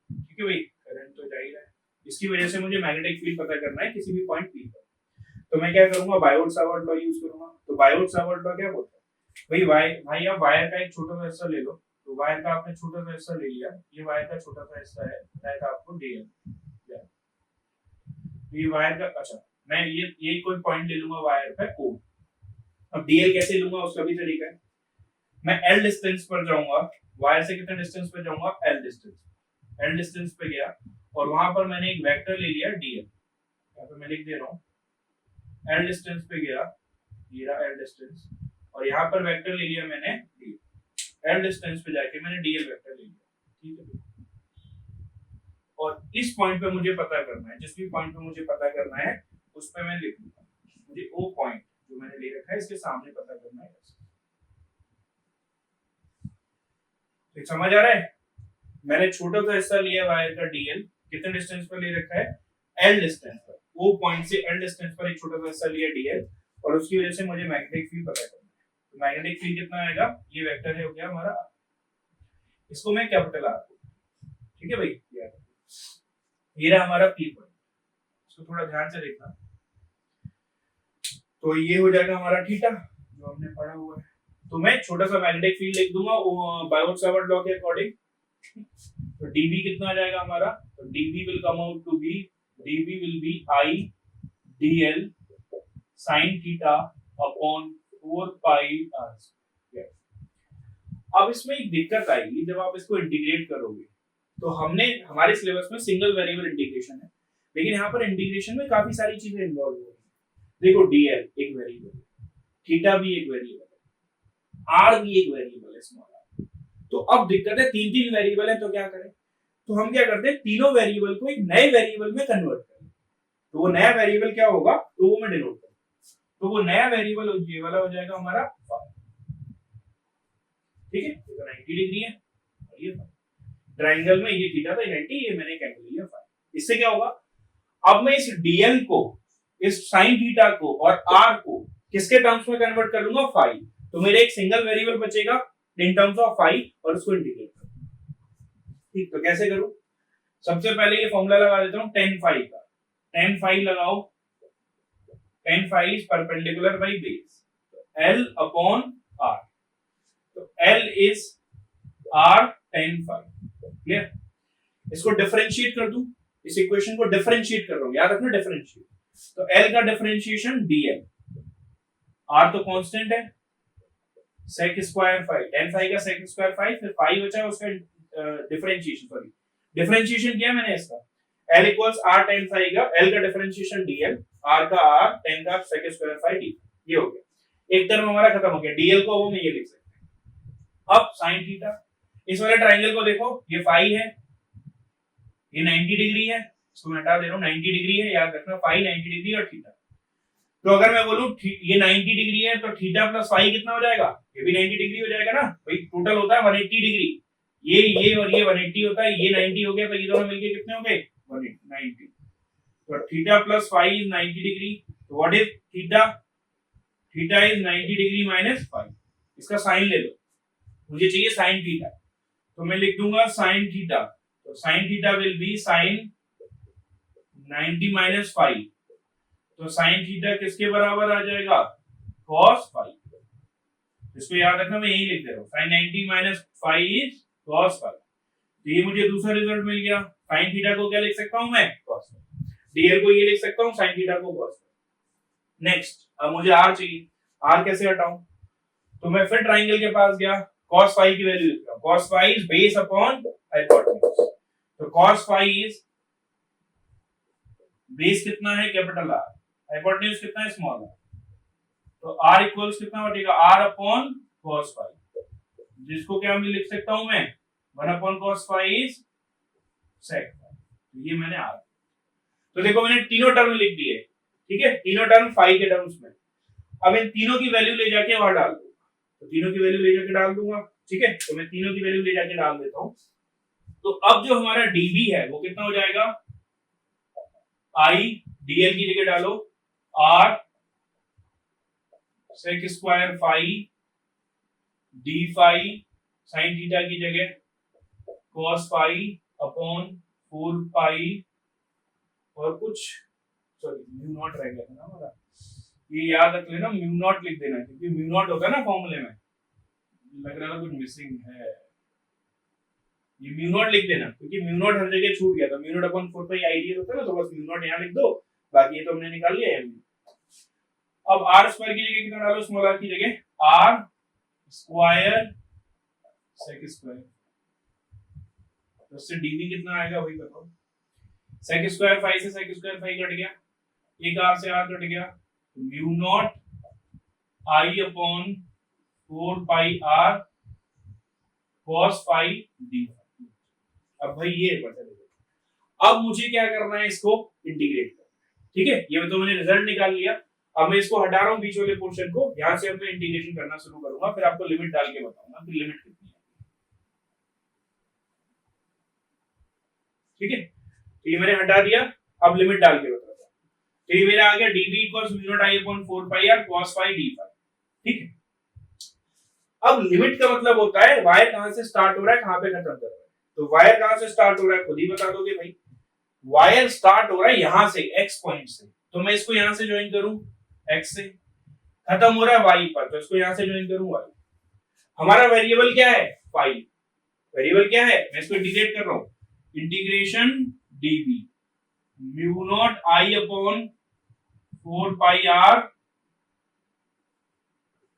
ठीक है भाई, करंट तो जा ही रहा है, इसकी वजह से मुझे मैग्नेटिक फील्ड पता करना है किसी भी पॉइंट पी पर। तो मैं क्या करूंगा, बायोट-सावर्ट लॉ यूज करूंगा। तो बायोट-सावर्ट लॉ क्या बोलता है भाई, भाई आप वायर का एक छोटा सा हिस्सा ले लो, तो वायर का आपने छोटा सा हिस्सा ले लिया, ये वायर का छोटा सा हिस्सा है, बताया था आपको डीएल, ये वायर का, अच्छा मैं ये कोई पॉइंट ले लूंगा वायर पे ओ, अब डीएल कैसे लूंगा उसका भी तरीका है, मैं एल डिस्टेंस पर जाऊंगा, वायर से कितने डिस्टेंस पे जाऊंगा, एल डिस्टेंस पे गया, और वहां पर मैंने एक वेक्टर ले लिया डीएल, यहाँ पे मैं लिख दे रहा हूँ, एल डिस्टेंस पे गया, ये रहा एल डिस्टेंस, और यहाँ पर वेक्टर ले लिया मैंने डी, एल डिस्टेंस पे जाके मैंने डीएल वेक्टर ले लिया। ठीक है, और इस पॉइंट पे मुझे पता करना है, जिस भी पॉइंट पे मुझे पता करना है उस पे मैं लिख दूंगा, मुझे वो पॉइंट जो मैंने ले रखा है इसके सामने पता करना है। तो समझ आ रहा है, मैंने छोटा सा हिस्सा लिया वायर का डीएल, कितने डिस्टेंस पर ले रखा है, एल डिस्टेंस पर, वो पॉइंट से एल डिस्टेंस पर एक छोटा सा हिस्सा लिया डीएल, और उसकी वजह से मुझे मैग्नेटिक फील्ड पता करना है। तो मैग्नेटिक फील्ड कितना आएगा, ये वेक्टर है हो गया हमारा, इसको मैं कैपिटल आर, ठीक है भाई, ये रहा हमारा पी पॉइंट, इसको थोड़ा ध्यान से देखना, तो ये हो जाएगा हमारा थीटा जो हमने पढ़ा हुआ है। तो मैं छोटा सा मैग्नेटिक फील्ड लिख दूंगा बायोट-सावर्ट लॉ के अकॉर्डिंग, तो dB कितना आ जाएगा हमारा, तो dB will come out to be, dB will be I dl sin theta upon 4 pi r। अब इसमें एक दिक्कत आएगी जब आप इसको इंटीग्रेट करोगे, तो हमने हमारे सिलेबस में सिंगल वेरिएबल इंटीग्रेशन है, लेकिन यहाँ पर इंटीग्रेशन में काफी सारी चीजें इन्वॉल्व हो रही है। देखो dl एक वेरिएबल है, थीटा भी एक वेरिएबल है, r भी एक वेरिएबल है, स्मॉल r, तो अब दिक्कत है तीन तीन वेरिएबल है, तो क्या करें? तो हम क्या करते हैं, तीनों वेरिएबल को एक नए वेरिएबल में कन्वर्ट करें। तो वो नया वेरिएबल क्या होगा, तो वो मैं डिनोट करूँ, तो वो नया वेरिएबल ये वाला हो जाएगा हमारा फाई। ठीक है, तो 90 डिग्री है और ये ट्रायंगल में ये थीटा था 90, ये मैंने एक एंगल लिया फाई। इससे क्या होगा, अब मैं इस डीएल को, इस साइन थीटा को और आर को किसके टर्म्स में कन्वर्ट कर लूंगा, फाई। तो मेरे एक सिंगल वेरिएबल बचेगा इन टर्म्स ऑफ फाई और उसको इंटीग्रेट करूं। ठीक, तो कैसे करूं? सबसे पहले ये फॉर्मूला लगा देता हूं tan फाई का। tan फाई लगाओ, tan phi is perpendicular by base, L upon R, तो L is R tan phi. Clear? इसको डिफरेंशिएट कर दूं, इस इक्वेशन को डिफरेंशिएट कर रहा हूं, याद रखना डिफरेंशिएट। तो L का डिफरेंशिएशन dl, R तो कांस्टेंट है, sec square phi, tan phi का sec स्क्वायर फाई, फिर फाई बचा उसका डिफरेंशिएशन, सॉरी डिफरेंशिएशन किया मैंने इसका, L equals R tan phi का, L का डिफरेंशिएशन dl, R का R, tan का sec स्क्वायर फाई d। ये हो गया, एक टर्म हमारा खत्म हो गया, dl को वो मैं ये लिख सकते हैं। अब sin थीटा, इस वाले ट्रायंगल को देखो, ये फाई है, ये 90 डिग्री है, इसको मैं हटा दे रहा हूं, 90 डिग्री है, याद रखना फाई 90 डिग्री और थीटा। तो अगर मैं बोलूं ये 90 डिग्री है तो थीटा प्लस फाई कितना हो जाएगा, ये भी 90 डिग्री हो जाएगा ना भाई, टोटल होता है 180 डिग्री, ये और ये 180 होता है, ये 90 हो गया, तो ये दोनों मिलके कितने हो गए, 190। तो theta plus phi is 90 degree, तो what is theta, theta is 90 degree minus phi. इसका साइन ले लो, मुझे चाहिए साइन थीटा, तो मैं लिख दूंगा साइन थीटा, तो sine theta will be sine 90 minus phi, तो साइन थीटा किसके बराबर आ जाएगा, cos फाई। इसको याद रखना, मैं यही लिख दे रहा हूं, sine 90 minus phi is cos phi. तो ये मुझे दूसरा रिजल्ट मिल गया, साइन थीटा को क्या लिख सकता हूं मैं, cos फाई, डीएल को ये लिख सकता हूं, साइन थीटा को cos फाई। नेक्स्ट, अब मुझे r चाहिए, r कैसे हटाऊं, तो मैं फिर ट्रायंगल के पास गया, cos फाई की वैल्यू लिख रहा हूं, cos phi is base upon hypotenuse, तो cos फाई इज बेस कितना है, कैपिटल R, हाइपोटेन्यूज कितना है, स्मॉल r, तो r इक्वल्स कितना बचेगा, r अपॉन cos फाई, जिसको क्या मैं लिख सकता हूं मैं, 1 upon cos phi is sec phi. तो ये मैंने r, तो देखो मैंने तीनों टर्म लिख दिए, ठीक है, तीनों टर्म फाई के टर्म्स में। अब इन तीनों की वैल्यू ले जाके वहां डाल दूंगा, तो तीनों की वैल्यू ले जाके डाल दूंगा, ठीक है, तो मैं तीनों की वैल्यू ले जाके डाल देता हूं। तो अब जो हमारा dv है वो कितना हो जाएगा, i dl की जगह डालो r sec square phi d phi sin theta की जगह cos फाई अपॉन 4 पाई और कुछ, सॉरी म्यू नॉट रह गया था ना हमारा, ये याद रख लेना, म्यू नॉट लिख देना, क्योंकि म्यू नॉट होता है ना फॉर्मूले में, लग रहा था कुछ मिसिंग है, ये म्यू नॉट लिख देना, क्योंकि म्यू नॉट हर जगह छूट गया था, म्यू नॉट अपॉन 4 पाई आईडी होता है ना, तो बस म्यू नॉट यहां लिख दो, बाकी ये तो हमने निकाल लिया है। अब r स्क्वायर की जगह कितना डालो, स्मॉल r की जगह r स्क्वायर sec स्क्वायर, तो इससे dv कितना आएगा वही बताओ, sec स्क्वायर फाई से sec स्क्वायर फाई कट गया, एक r से r कट गया, तो mu not i upon 4 pi r cos phi d। अब भाई ये बचा, अब मुझे क्या करना है, इसको इंटीग्रेट करना है, ठीक है, ये तो मैंने रिजल्ट निकाल लिया, अब मैं इसको हटा रहा हूं बीच वाले पोर्शन को, यहां से अब मैं इंटीग्रेशन करना शुरू करूंगा, फिर आपको लिमिट डाल के बताऊंगा कि लिमिट कितनी है, ठीक है, तो ये मैंने हटा दिया, अब लिमिट डाल के बताता हूं, तो ये मेरा आ गया dv equals mu not i upon 4 pi r cos phi d phi, ठीक है। अब लिमिट का मतलब होता है वायर कहां से स्टार्ट हो रहा है, कहां पे खत्म कर रहा है, तो वायर कहां से स्टार्ट हो रहा है खुद ही बता दोगे भाई, वायर स्टार्ट हो रहा है यहां से x पॉइंट से, तो मैं इसको यहां से ज्वाइन करूं x से, खत्म हो रहा है y पर, तो इसको यहां से ज्वाइन करूं y। हमारा वेरिएबल क्या है, फाई, वेरिएबल क्या है, मैं इसको इंटीग्रेट कर रहा हूं, integration dv mu not i upon 4 pi r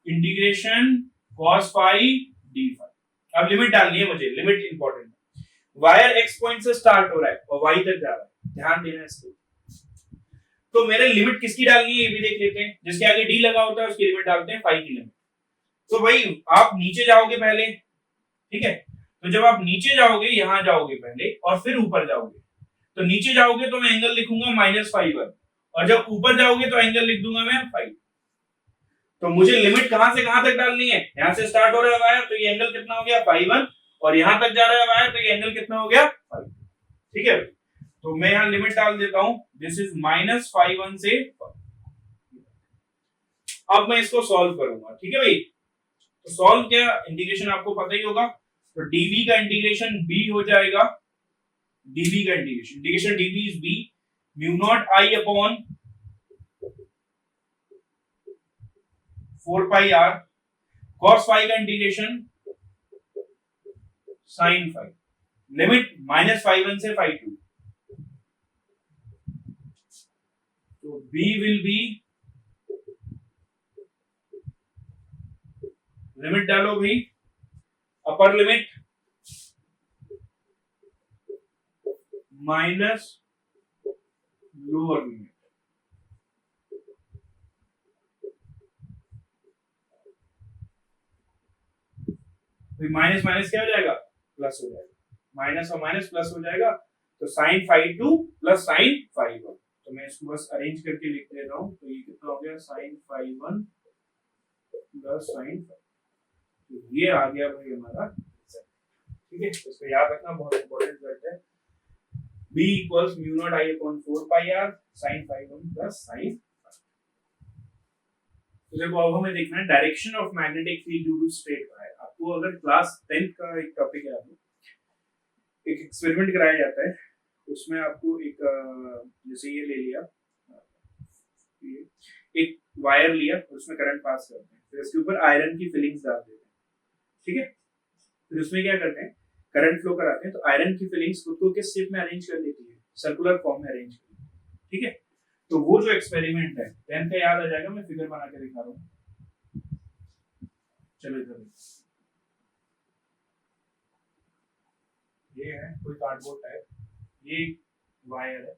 integration cos phi d phi. अब लिमिट डालनी है मुझे, लिमिट इंपॉर्टेंट है, वायर x पॉइंट से स्टार्ट हो रहा है और y तक जा रहा है, ध्यान देना इसको। तो मेरे लिमिट किसकी डालनी है ये भी देख लेते हैं, जिसके आगे d लगा होता है उसकी लिमिट डालते हैं फाई की लिमिट। तो भाई आप नीचे जाओगे पहले, ठीक है। तो जब आप नीचे जाओगे, यहां जाओगे पहले और फिर ऊपर जाओगे, तो नीचे जाओगे तो मैं एंगल लिखूंगा -φ1 और जब ऊपर जाओगे तो एंगल लिख दूंगा मैं फाइव। तो मुझे लिमिट कहां से कहां तक डालनी है, यहां से स्टार्ट हो रहा है वायर तो ये एंगल कितना हो गया φ1 और यहां तक जा रहा है वायर तो ये एंगल कितना हो गया फाइव। ठीक है, तो मैं यहां लिमिट डाल देता हूं, दिस इज -φ1 से 5। अब मैं इसको सॉल्व करूंगा। ठीक है भाई, तो सॉल्व क्या, इंटीग्रेशन आपको पता ही होगा, तो dv का इंटीग्रेशन b हो जाएगा, dv का integration dv is b mu not i upon 4 pi r cos phi का इंटीग्रेशन sin फाई, लिमिट -φ1 से φ2, तो b विल बी, लिमिट डालो भाई, upper limit minus lower limit, minus minus क्या हो जाएगा, प्लस हो जाएगा, माइनस और माइनस प्लस हो जाएगा, तो sin φ2 प्लस sin φ1। तो मैं इसको बस अरेंज करके लिख दे रहा हूं, तो ये कितना हो गया sin φ1 प्लस sin φ2, तो ये आ गया भाई हमारा रिजल्ट। ठीक है, इसको याद रखना, बहुत इंपॉर्टेंट रिजल्ट है। b equals mu not i upon 4 pi r sin φ1 plus sin φ2। तो देखो अब हमें देखना है direction of magnetic field due to straight wire. आपको अगर क्लास 10th का एक टॉपिक याद हो, एक एक्सपेरिमेंट कराया जाता है, उसमें आपको एक जैसे ये ले लिया, एक वायर लिया और उसमें करंट पास करते हैं, फिर उसके ऊपर आयरन की फिलिंग्स डाल देते हैं। ठीक है, फिर उसमें क्या करते हैं, करंट फ्लो कराते हैं, तो आयरन की फिलिंग्स खुद को किस शेप में अरेंज कर लेती है, सर्कुलर फॉर्म में अरेंज कर लेती है। ठीक है, तो वो जो एक्सपेरिमेंट है 10th का याद आ जाएगा, मैं फिगर बना के दिखा रहा हूँ। चलो इधर ये है कोई कार्डबोर्ड टाइप, ये वायर है,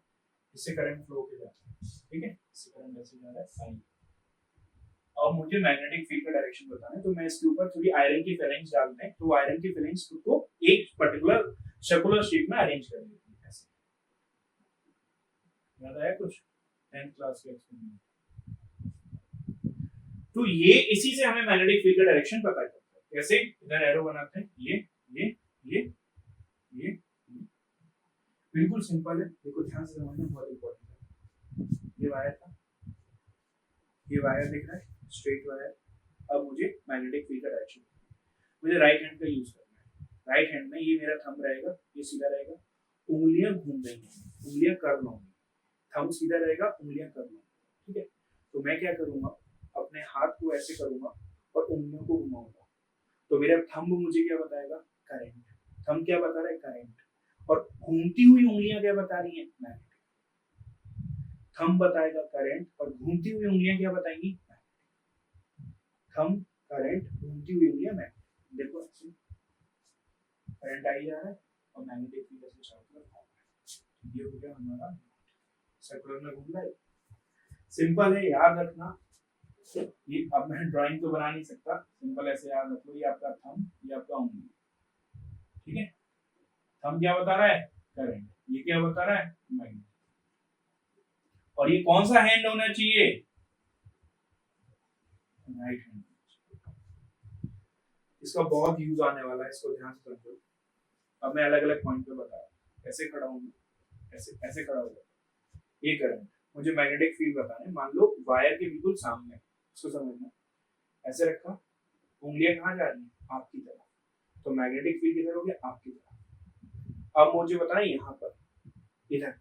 इससे करंट फ्लो के जाता है। ठीक है, इससे करंट ऐसे जा रहा है साइन। अब मुझे मैग्नेटिक फील्ड का डायरेक्शन बताना है, तो मैं इसके ऊपर थोड़ी आयरन की फिलिंग्स डालते हैं, तो आयरन की फिलिंग्स खुद को एक पर्टिकुलर सर्कुलर शेप में अरेंज कर लेती है ऐसे। याद आया कुछ 10th क्लास के एक्सपेरिमेंट? तो ये इसी से हमें मैग्नेटिक फील्ड का डायरेक्शन पता चलता है। कैसे, इधर एरो बनाते हैं, ये बिल्कुल सिंपल है, देखो ध्यान से समझना, बहुत इंपॉर्टेंट है। ये वायर था, ये वायर दिख रहा है, स्ट्रेट वायर। अब मुझे मैग्नेटिक फील्ड का डायरेक्शन, मुझे राइट हैंड का यूज करना है। राइट हैंड में ये मेरा थंब रहेगा, ये सीधा रहेगा, उंगलियां घूम रही हैं, उंगलियां कर्व होंगी, थंब सीधा रहेगा, उंगलियां कर्व होंगी। ठीक है, तो मैं क्या करूंगा, अपने हाथ को ऐसे करूंगा और उंगलियों को घुमाऊंगा, तो मेरा थंब मुझे क्या बताएगा, करंट। थंब क्या बता रहा है, करंट, और घूमती हुई उंगलियां क्या बता रही हैं, मैग्नेटिक। थंब बताएगा करंट और घूमती हुई उंगलियां क्या बताएंगी, थंब करंट, घूमती हुई उंगलियां मैग्नेटिक। देखो ऐसे करंट आई जा रहा है और मैग्नेटिक फील्ड ऐसे चारों तरफ घूम रहा है। ये हो गया हमारा सर्कुलर में घूम रहा है। सिंपल है, याद रखना। ये अब मैं ड्राइंग तो बना नहीं सकता, सिंपल ऐसे याद रख लो, ये आपका थंब, ये आपका उंगली। ठीक है, थंब क्या बता रहा है, करंट, ये क्या बता रहा है, मैग्नेट। और ये कौन सा हैंड होना चाहिए, राइट हैंड। इसका बहुत यूज आने वाला है, इसको ध्यान से समझो। अब मैं अलग अलग पॉइंट पे बता रहा हूँ, ऐसे खड़ा हूँ, ऐसे ऐसे खड़ा हो, ये करंट, मुझे मैग्नेटिक फील्ड बताना है। मान लो वायर के बिल्कुल सामने, इसको समझना, ऐसे रखा, उंगलियां कहाँ जा रही हैं, आपकी तरफ, तो मैग्नेटिक फील्ड किधर हो गया, आपकी तरफ। अब मुझे बताना है यहाँ पर, इधर,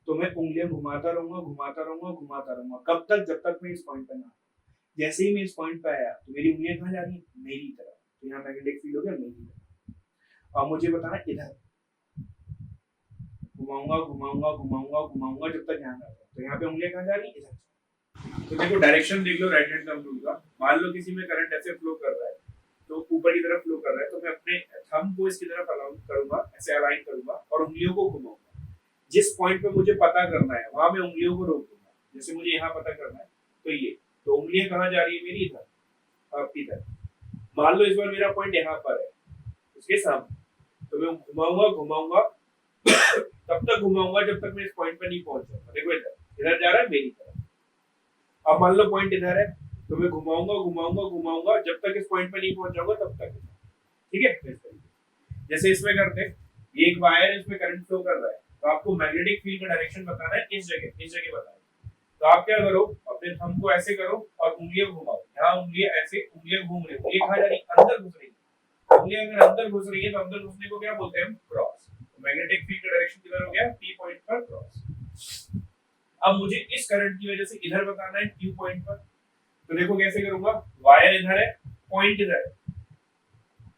तो मैं उंगलियां घुमाता रहूंगा, घुमाता रहूंगा, घुमाता रहूंगा, कब तक, जब तक मैं इस पॉइंट पे ना। जैसे ही मैं इस पॉइंट पे आया तो मेरी उंगलियां कहाँ जा रही हैं, मेरी तरफ, तो यहाँ मैग्नेटिक फील्ड हो गया मेरी तरफ। अब मुझे बताना है इधर, घुमाऊंगा घुमाऊंगा घुमाऊंगा घुमाऊंगा जब तक यहाँ आता है, तो यहाँ पे उंगलियां कहाँ जा रही हैं, इधर। तो देखो डायरेक्शन देख लो राइट हैंड थंब रूल का। मान लो किसी में करंट ऐसे फ्लो कर रहा है, तो ऊपर की तरफ फ्लो कर रहा है, तो मैं अपने थंब को इसकी तरफ अलाइन करूंगा, ऐसे अलाइन करूंगा और उंगलियों को घुमाऊंगा। जिस पॉइंट पे मुझे पता करना है वहां मैं उंगलियों को रोक दूंगा। जैसे मुझे यहाँ पता करना है, तो ये, तो उंगलियां कहाँ जा रही है मेरी, इधर, आपकी तरफ। मान लो इस बार मेरा पॉइंट यहाँ पर है, उसके सामने। तो मैं घुमाऊंगा घुमाऊंगा तब तक घुमाऊंगा जब तक मैं इस पॉइंट पर नहीं पहुंच जाऊंगा। देखो इधर इधर जा रहा है मेरी तरफ। अब मान लो पॉइंट इधर है, तो मैं घुमाऊंगा घुमाऊंगा घुमाऊंगा जब तक इस पॉइंट पर नहीं पहुंच जाऊंगा तब तक। ठीक है, जैसे इसमें करते हैं, ये एक वायर है, इसमें करंट फ्लो कर रहा है, तो आपको मैग्नेटिक फील्ड का डायरेक्शन बताना है, इस जगह बताना है। तो आप क्या करो, अपने थंब को ऐसे करो और उंगलियां घुमाओ। यहाँ उंगलियां ऐसे, उंगलियां घूम रही, उंगलियां कहाँ जा रही, अंदर घुस रही है। उंगलियां अगर अंदर घुस रही है तो अंदर घुसने को क्या बोलते हैं, क्रॉस। तो मैग्नेटिक फील्ड का डायरेक्शन किधर हो गया, पी पॉइंट पर क्रॉस। अब मुझे इस करंट की वजह से इधर बताना है, क्यू पॉइंट पर। तो देखो कैसे करूंगा, वायर इधर है, पॉइंट इधर है,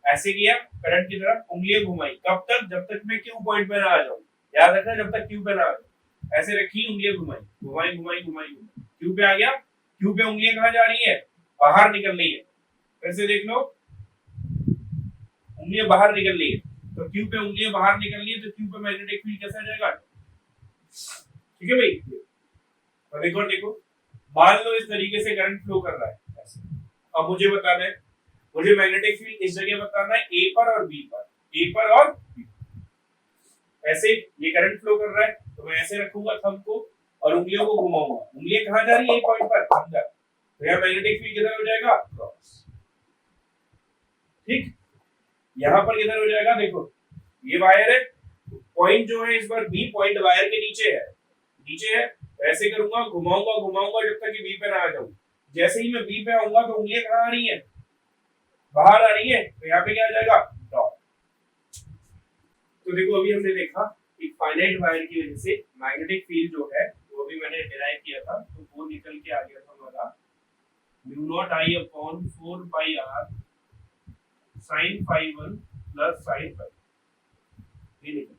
ऐसे किया करंट की तरफ, उंगलियां घुमाई, कब तक, जब तक मैं क्यू पॉइंट पे ना आ जाऊं। याद रखना, जब तक क्यू पे ना आ जाऊं। ऐसे रखी, उंगलियां घुमाई घुमाई घुमाई घुमाई घुमाई, क्यू पे आ गया। क्यू पे उंगलियां कहां जा रही है, बाहर निकल रही है। फिर से देख लो, उंगलियां बाहर निकल रही है, तो क्यू पे उंगलियां बाहर निकल रही है, तो क्यू पे मैग्नेटिक फील्ड कैसा जाएगा। ठीक है भाई, और देखो देखो, मान लो इस तरीके से करंट फ्लो कर रहा है ऐसे। अब मुझे बताना है, मुझे मैग्नेटिक फील्ड इस जगह बताना है, ए पर और बी पर, ए पर और बी। ऐसे ये करंट फ्लो कर रहा है, तो मैं ऐसे रखूंगा थंब को और उंगलियों को घुमाऊंगा। उंगलियां कहां जा रही है, ए पॉइंट पर अंदर, तो यहां मैग्नेटिक फील्ड किधर हो जाएगा, क्रॉस। ठीक, यहां पर किधर हो जाएगा, देखो ये वायर है, पॉइंट जो है इस बार बी पॉइंट वायर के नीचे है, नीचे है। तो ऐसे करूंगा, घुमाऊंगा घुमाऊंगा जब तक कि बी पे ना आ जाऊं। जैसे ही मैं बी पे आऊंगा तो उंगलियां कहां आ रही है, बाहर आ रही है, तो यहाँ पे क्या आ जाएगा, डॉट। तो देखो अभी हमने देखा कि फाइनाइट वायर की वजह से मैग्नेटिक फील्ड जो है वो भी मैंने डिराइव किया था, तो वो निकल के आ गया था हमारा mu not I upon 4 pi R sin phi 1 plus sin phi, ये निकल।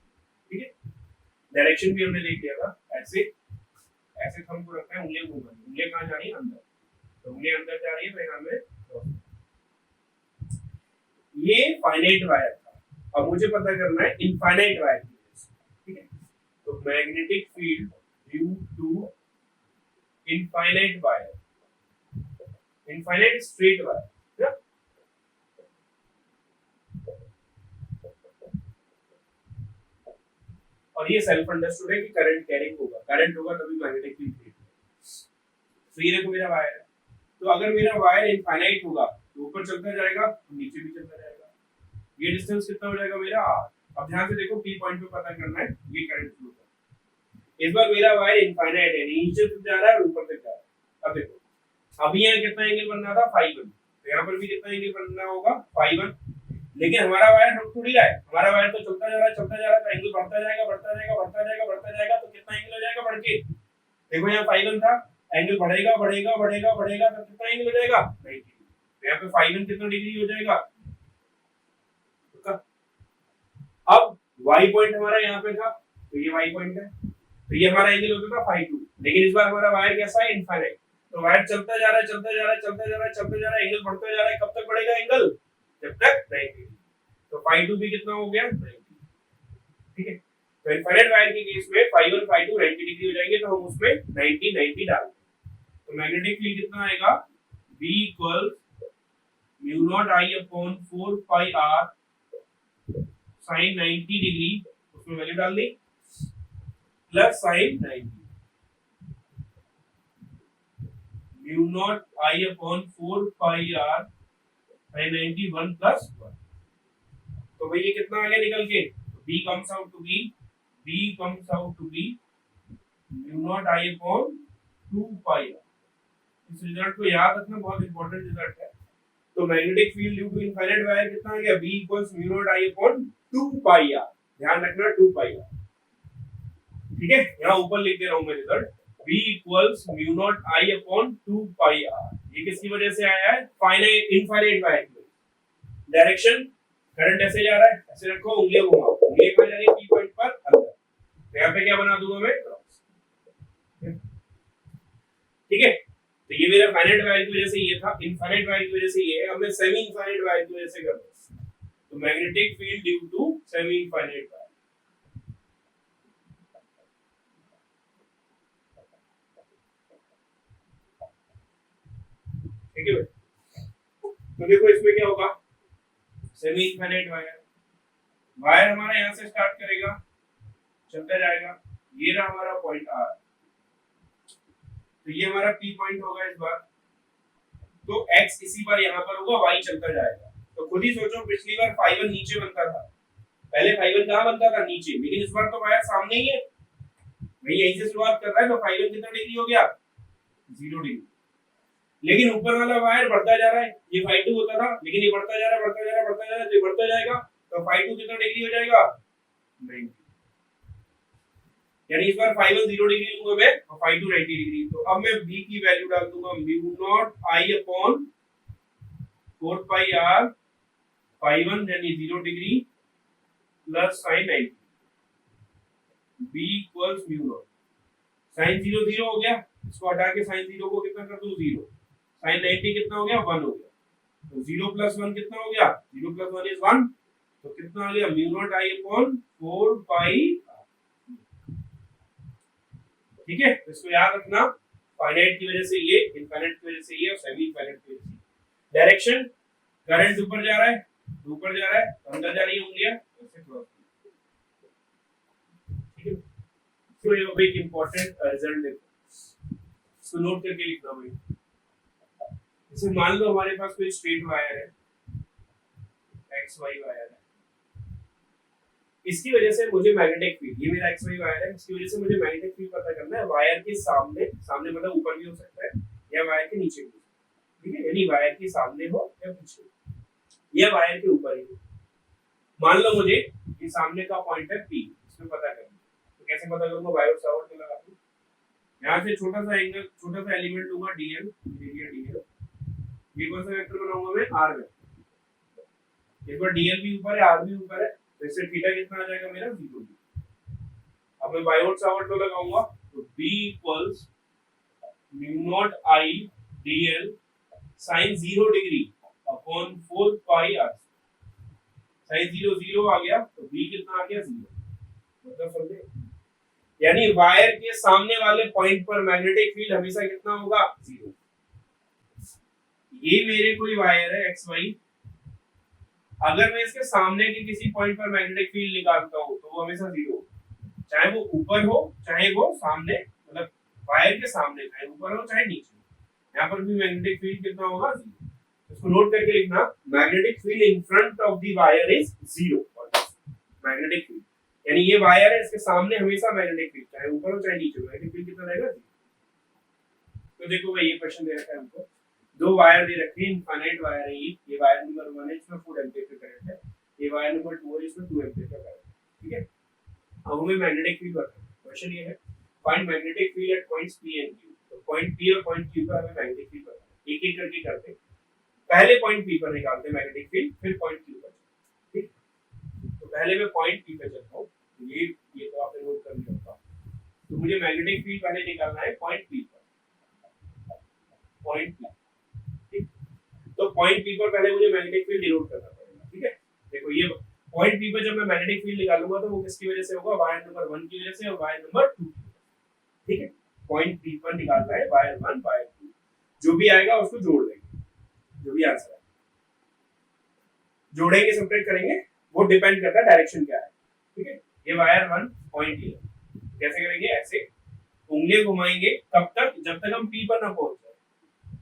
ठीक है, डायरेक्शन भी हमने देख लिया था। ऐसे ऐसे थंब को रखना है, उंगलियां घूम रही है, उंगलियां कहां जा रही है, अंदर, तो उंगलियां अंदर जा रही है, तो यहां में ये फाइनाइट वायर था। अब मुझे पता करना है इनफाइनाइट वायर की वजह से। ठीक है, तो magnetic field due to infinite wire, infinite straight wire, और ये सेल्फ अंडरस्टूड है कि करंट कैरिंग होगा, करंट होगा तभी मैग्नेटिक फील्ड क्रिएट होगा। तो ये देखो मेरा वायर है, तो अगर मेरा वायर इनफाइनाइट होगा तो ऊपर चलता जाएगा, तो नीचे भी चलता जाएगा। ये डिस्टेंस कितना हो जाएगा मेरा, r। अब ध्यान से देखो, पी पॉइंट पे पता करना है ये करंट फ्लो का। इस बार मेरा वायर इनफाइनाइट है, नीचे तक जा रहा है और ऊपर तक जा रहा है। अब देखो, अभी यहाँ कितना एंगल बनना था, फाई 1, तो यहाँ पर भी कितना एंगल बनना होगा, फाई 1। लेकिन हमारा वायर रुक थोड़ी रहा है, हमारा वायर तो चलता जा रहा है चलता जा रहा है, तो एंगल बढ़ता जाएगा बढ़ता जाएगा बढ़ता जाएगा बढ़ता जाएगा, तो कितना एंगल हो जाएगा बढ़ के, देखो यहाँ फाई 1 था, एंगल बढ़ेगा बढ़ेगा बढ़ेगा बढ़ेगा, तो कितना एंगल हो जाएगा, 90। तो यहाँ पे फाई 1 कितना डिग्री हो जाएगा। अब y पॉइंट हमारा यहाँ पे था, तो ये y पॉइंट है, तो ये हमारा एंगल होता था फाई 2। लेकिन इस बार हमारा वायर कैसा है, इनफाइनाइट, तो वायर चलता जा रहा है चलता जा रहा है चलता जा रहा है चलता जा रहा है, एंगल बढ़ता जा रहा है। कब तक बढ़ेगा एंगल, जब तक 90। तो फाई 2 भी कितना हो गया, 90। ठीक है, तो इनफाइनाइट वायर के केस में फाई 1 फाई 2 90 डिग्री हो जाएंगे, तो हम उसमें 90 90 डाल दें। तो मैग्नेटिक फील्ड कितना आएगा, B equal mu naught I upon 4 pi r sin 90 degree, उसमें वैल्यू डाल दी, plus sin 90 mu naught I upon 4 pi r sin 90 1 plus 1। तो भाई ये कितना आ गया निकल के, b comes out to be mu not I upon 2 pi r। इस रिजल्ट को याद रखना, बहुत इंपॉर्टेंट रिजल्ट है। तो magnetic field due to infinite wire कितना आ गया, b equals mu not I upon 2 pi r। ध्यान रखना 2 पाई r। ठीक है, यहाँ ऊपर लिख दे रहा हूं मैं result, b equals mu not I upon 2 pi r। ये किसकी वजह से आया है, फाइनाइट इनफाइनाइट वायर की वजह। डायरेक्शन, करंट ऐसे जा रहा है, ऐसे रखो, उंगलियां घुमाओ, उंगलियां कहां जा रही है, p पॉइंट पर अंदर, तो यहाँ पे क्या बना दूंगा मैं, क्रॉस। ठीक है, तो ये मेरा फाइनाइट वायर की वजह से ये था, इनफाइनाइट वायर की वजह से ये है। अब मैं सेमी इनफाइनाइट वायर की वजह से कर रहा हूं, तो magnetic field due to semi infinite wire. ठीक है भाई, तो देखो इसमें क्या होगा, सेमी इनफाइनाइट वायर, वायर हमारा यहाँ से स्टार्ट करेगा, चलता जाएगा, ये रहा हमारा पॉइंट आर, तो ये हमारा पी पॉइंट होगा इस बार, तो एक्स इसी बार यहाँ पर होगा, वाई चलता जाएगा। तो खुद ही सोचो, पिछली बार फाई 1 नीचे बनता था, पहले फाई 1 कहाँ बनता था, नीचे, लेकिन इस बार तो वायर सामने ही है, भाई यहीं से शुरुआत कर रहा है, तो फाई 1 कितना डिग्री हो गया, 0 डिग्री। लेकिन ऊपर वाला वायर बढ़ता जा रहा है, ये फाई 2 होता था, लेकिन ये बढ़ता जा रहा है, बढ़ता जा रहा है, बढ़ता जा रहा है, तो ये बढ़ता जाएगा, तो फाई 2 कितना डिग्री हो जाएगा, 90। यानी इस बार फाई 1 0 डिग्री लूंगा मैं, और फाई 2 90 डिग्री। तो अब मैं b की वैल्यू डाल दूंगा mu naught I upon 4 pi r phi 1 यानी 0 degree plus sin 90, b equals mu not sin 0 0 हो गया, इसको हटा के sin 0 को कितना कर दूं, 0, sin 90 कितना हो गया, 1 हो गया, तो 0 प्लस 1 कितना हो गया, 0 प्लस 1 इज 1, तो कितना आ गया, म्यू नॉट आई अपॉन 4 पाई। ठीक है, तो इसको याद रखना, फाइनाइट की वजह से ये, इनफाइनाइट की वजह से ये, और सेमी इनफाइनाइट की वजह से। डायरेक्शन, करंट ऊपर जा रहा है, ऊपर जा रहा है, तो अंदर जा रही है उंगलियां, ऐसे क्रॉस। ठीक है, तो ये एक इंपॉर्टेंट रिजल्ट देखो, इसको नोट करके लिखना भाई। जैसे मान लो हमारे पास कोई स्ट्रेट वायर है, एक्स वाई वायर है, इसकी वजह से मुझे मैग्नेटिक फील्ड, ये मेरा एक्स वाई वायर है, इसकी वजह से मुझे मैग्नेटिक फील्ड पता करना है वायर के सामने, सामने मतलब ऊपर भी हो सकता है या वायर के नीचे भी, ठीक है, यानी वायर के सामने हो या पीछे या वायर के ऊपर ही। मान लो मुझे ये सामने का पॉइंट है पी, इसमें पता करना, तो कैसे पता करूंगा, वायर सावर को लगा दूं, यहां से छोटा सा एंगल, छोटा सा एलिमेंट लूंगा डीएल, एरिया डीएल, ये कौन सा वेक्टर बनाऊंगा मैं, आर वेक्टर, एक बार डीएल भी ऊपर है, आर भी ऊपर है, तो इससे थीटा कितना आ जाएगा मेरा, 0। अब मैं बायोट सावर्ट लॉ लगाऊंगा, तो b equals mu not I DL sin 0 degree upon 4 pi r, sin 0 0 आ गया, तो b कितना आ गया, 0। मतलब समझे, यानी वायर के सामने वाले पॉइंट पर मैग्नेटिक फील्ड हमेशा कितना होगा, 0। ये मेरे कोई वायर है एक्स वाई, अगर मैं इसके सामने के किसी पॉइंट पर मैग्नेटिक फील्ड निकालता हूं, तो वो हमेशा 0 होगा, चाहे वो ऊपर हो चाहे वो सामने, मतलब वायर के सामने, चाहे ऊपर हो चाहे नीचे, यहाँ पर भी मैग्नेटिक फील्ड कितना होगा, 0। इसको नोट करके लिखना, magnetic field in front of the wire is 0, magnetic field, यानी ये वायर है, इसके सामने हमेशा मैग्नेटिक फील्ड, चाहे ऊपर हो चाहे नीचे, मैग्नेटिक फील्ड कितना रहेगा, 0। तो देखो भाई, ये क्वेश्चन दे रखा है हमको, दो वायर दे रखे हैं, इनफाइनाइट वायर है, ये वायर नंबर 1 है, इसमें 4 एम्पीयर का करंट है, ये वायर नंबर 2 है, इसमें 2 एम्पीयर का करंट है। ठीक है, अब हमें मैग्नेटिक फील्ड बताना है। क्वेश्चन ये है, find magnetic field eight points P and Q। तो पॉइंट P और पॉइंट Q पर हमें मैग्नेटिक फील्ड बताना है, एक एक करके करते हैं, पहले पॉइंट P पर निकालते हैं मैग्नेटिक फील्ड, फिर पॉइंट Q पर। ठीक, तो पहले मैं पॉइंट P पर चलता हूं, ये तो आपने नोट कर लिया होगा, तो मुझे मैग्नेटिक फील्ड पहले निकालना है पॉइंट P पर, पॉइंट P। तो पॉइंट P पर पहले मुझे मैग्नेटिक फील्ड डिनोट करना पड़ेगा। ठीक है, देखो ये पॉइंट P पर जब मैं मैग्नेटिक फील्ड निकालूंगा, तो वो किसकी वजह से होगा, वायर नंबर 1 की वजह से और वायर नंबर 2 की। ठीक है, पॉइंट P पर निकालना है वायर 1 वायर 2, जो भी आएगा उसको जोड़ देंगे, जो भी आंसर है जोड़ेंगे, सब्ट्रैक्ट करेंगे, वो डिपेंड करता है डायरेक्शन क्या है। ठीक है, ये वायर 1 पॉइंट ये, कैसे करेंगे, ऐसे उंगली घुमाएंगे, कब तक, जब तक हम P पर ना पहुंच जाए,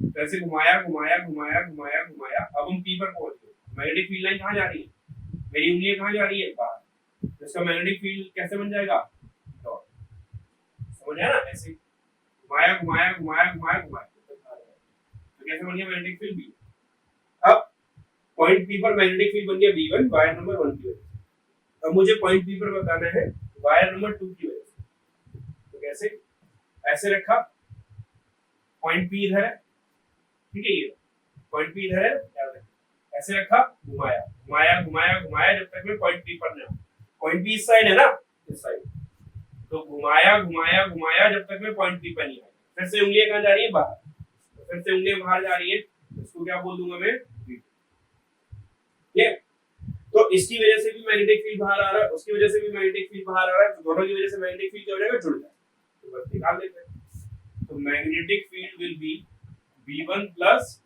तो ऐसे घुमाया घुमाया घुमाया घुमाया घुमाया, अब हम P पर पहुंच गए, मैग्नेटिक फील्ड लाइन कहां जा रही है, मेरी उंगली कहां जा रही है, बाहर, तो इसका मैग्नेटिक फील्ड कैसे बन जाएगा, डॉट, समझ आया ना, ऐसे घुमाया घुमाया घुमाया घुमाया घुमाया, तो कैसे बन गया मैग्नेटिक फील्ड B। अब पॉइंट P पर मैग्नेटिक फील्ड बन गया B1 वायर नंबर 1 की वजह से। अब मुझे पॉइंट P पर बताना है वायर नंबर 2 की वजह से, तो कैसे, ऐसे रखा, पॉइंट P इधर है, ठीक है, ये पॉइंट P इधर है, याद रखना, ऐसे रखा, घुमाया घुमाया घुमाया घुमाया, जब तक मैं पॉइंट P पर ना, पॉइंट P इस साइड है ना, इस साइड, तो घुमाया घुमाया घुमाया जब तक मैं पॉइंट P पर नहीं आया, फिर से उंगलियां कहां जा रही है, बाहर, तो फिर से उंगलियां बाहर जा रही है, इसको क्या बोल दूंगा मैं, ये, तो इसकी वजह से भी मैग्नेटिक फील्ड बाहर आ रहा है, उसकी वजह से भी मैग्नेटिक फील्ड बाहर आ रहा है, तो दोनों की वजह से मैग्नेटिक फील्ड क्या हो जाएगा, जुड़ जाएगा, तो बस निकाल लेते हैं। तो magnetic field will be V1 plus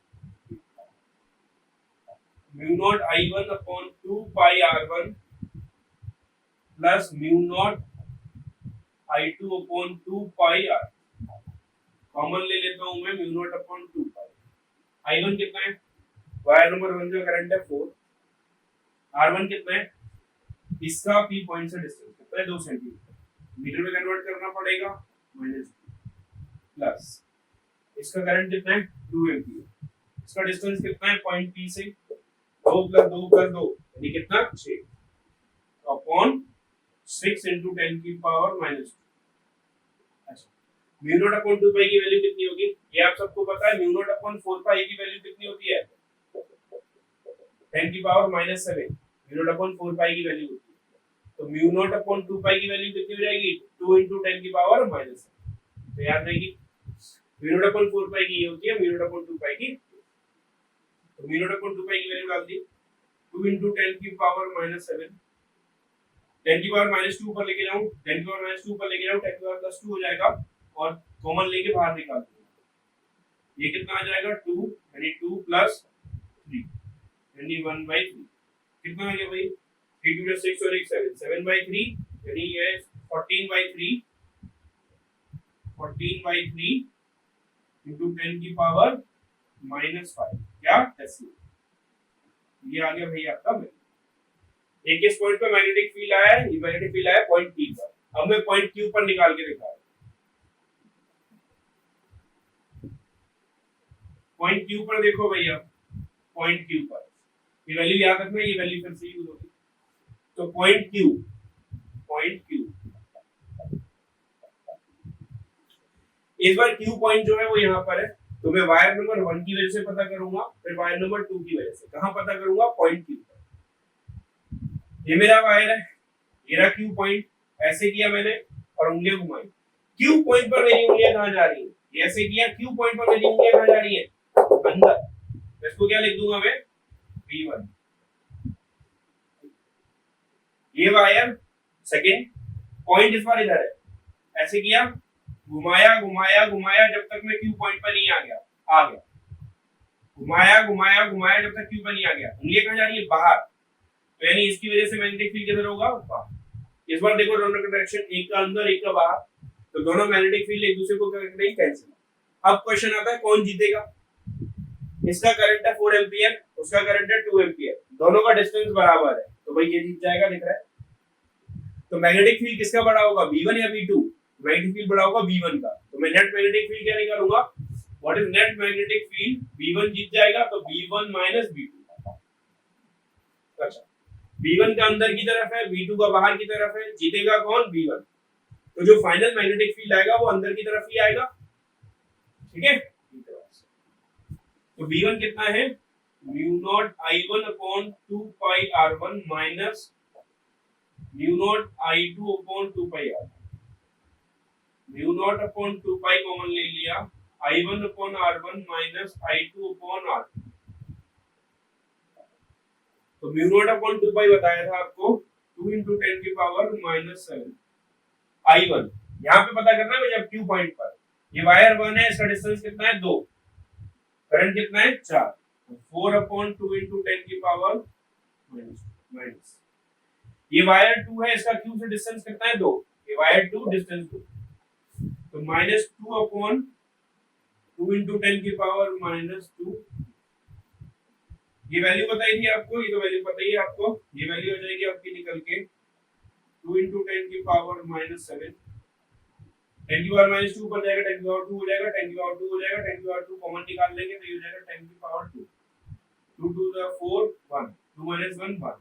mu not I1 upon 2 pi R1 plus mu not I2 upon 2 pi R. Common ले लेता हूं मैं म्यू नॉट अपॉन 2 पाई। I1 कितना है, वायर नंबर 1 का करंट है 4, R1 कितना है, इसका P पॉइंट से डिस्टेंस कितना है 2 सेंटीमीटर, मीटर में कन्वर्ट करना पड़ेगा, माइनस प्लस इसका करंट कितना है 2 एम्पीयर, इसका डिस्टेंस कितना है पॉइंट P से 2 प्लस 2 प्लस 2 यानी कितना 6 अपॉन 6 into 10 की पावर माइनस। अच्छा, म्यू नॉट अपॉन 2 पाई की वैल्यू कितनी होगी, ये आप सबको पता है। म्यू नॉट अपॉन 4 पाई की वैल्यू कितनी होती है 10 की power minus 7, mu naught upon 4 pi की वैल्यू होती है। तो म्यू नॉट अपॉन 2 पाई की वैल्यू कितनी हो जाएगी 2 into 10 की पावर माइनस 7। तो याद रहेगी म्यू नॉट अपॉन 4 पाई की ये होती है म्यू नॉट अपॉन 2 पाई की। तो म्यू नॉट अपॉन 2 पाई की वैल्यू डाल दी 2 into 10 की पावर माइनस 7, 10 की पावर माइनस 2 ऊपर लेके जाऊं, 10 की पावर माइनस 2 ऊपर लेके जाऊं, 10 की पावर प्लस 2 हो जाएगा और कॉमन लेके बाहर निकाल दूंगा। ये कितना आ जाएगा 2 यानी 2 प्लस 3 यानी 1/3। कितना आ गया भाई 3 2 6 और 1 7, 7/3 यानी ये 14/3 into 10 की पावर माइनस 5 क्या टेस्ला। ये आ गया भाई आपका वैल्यू। एक इस पॉइंट पे मैग्नेटिक फील्ड आया है, ये मैग्नेटिक फील्ड आया पॉइंट P पर। अब मैं पॉइंट Q पर निकाल के दिखा रहा हूं। पॉइंट Q पर देखो भैया, पॉइंट Q पर ये वैल्यू याद रखना, ये वैल्यू फिर से यूज होगी। तो पॉइंट Q इस बार Q पॉइंट जो है वो यहाँ पर है, तो मैं वायर नंबर 1 की वजह से पता करूंगा, फिर वायर नंबर 2 की वजह से। कहां पता करूंगा पॉइंट Q पर। ये मेरा वायर है, ये रहा Q पॉइंट, ऐसे किया मैंने और उंगलियां घुमाई। Q पॉइंट पर मेरी उंगलियां कहां जा रही हैं, ये ऐसे किया, Q पॉइंट पर मेरी उंगलियां कहां जा रही हैं अंदर। तो इसको क्या लिख दूंगा मैं V1। ये वायर सेकंड पॉइंट इस बार इधर है, ऐसे किया घुमाया घुमाया घुमाया जब तक मैं Q पॉइंट पर नहीं आ गया, आ गया घुमाया घुमाया घुमाया जब तक Q पर नहीं आ गया, उंगलियां कहां जा रही है बाहर। तो यानी इसकी वजह से मैग्नेटिक फील्ड किधर होगा बाहर। इस बार देखो दोनों का डायरेक्शन, एक का अंदर एक का बाहर, तो दोनों मैग्नेटिक फील्ड एक दूसरे को करेंगे कैंसिल। अब क्वेश्चन आता है कौन जीतेगा। इसका करंट है 4 एम्पीयर, उसका करंट है 2 एम्पीयर, दोनों का डिस्टेंस बराबर है, तो भाई ये जीत जाएगा, दिख रहा है। तो मैग्नेटिक फील्ड किसका बड़ा होगा V1 या V2, मैग्नेटिक फील्ड बड़ा होगा V1 का। तो मैं नेट मैग्नेटिक फील्ड क्या निकालूंगा, what is net magnetic field, V1 जीत जाएगा तो V1 माइनस V2। अच्छा, V1 का अंदर की तरफ है, V2 का बाहर की तरफ है, जीतेगा कौन V1। तो जो फाइनल मैग्नेटिक फील्ड आएगा वो अंदर की तरफ ही आएगा, ठीक है। तो V1 कितना है mu not I1 upon 2 pi R1 minus mu not I2 upon 2 pi R। Mu naught upon 2 pi common ले लिया, I1 upon R1 minus I2 upon R। तो म्यू नॉट अपॉन 2 पाई बताया था आपको 2 into 10 की पावर माइनस 7। I1 यहाँ पे पता करना है जब Q पॉइंट पर। ये वायर 1 है, इसका डिस्टेंस कितना है 2, करंट कितना है 4, 4 अपॉन 2 into 10 की पावर माइनस। ये वायर 2 है, इसका Q से डिस्टेंस कितना है 2, ये वायर 2 डिस्टेंस 2, तो माइनस 2 अपॉन 2 into 10 की पावर माइनस 2। ये वैल्यू बताई थी आपको, ये तो वैल्यू पता ही है आपको, ये वैल्यू हो जाएगी आपकी निकल के 2 into 10 की पावर माइनस 7। 10 की पावर माइनस 2 पर जाएगा, 10 की पावर 2 हो जाएगा, 10 की पावर 2 हो जाएगा, 10 की पावर 2 कॉमन निकाल लेंगे तो ये हो जाएगा 10 की पावर 2, 2 2 द 4 1, 2 minus 1 1।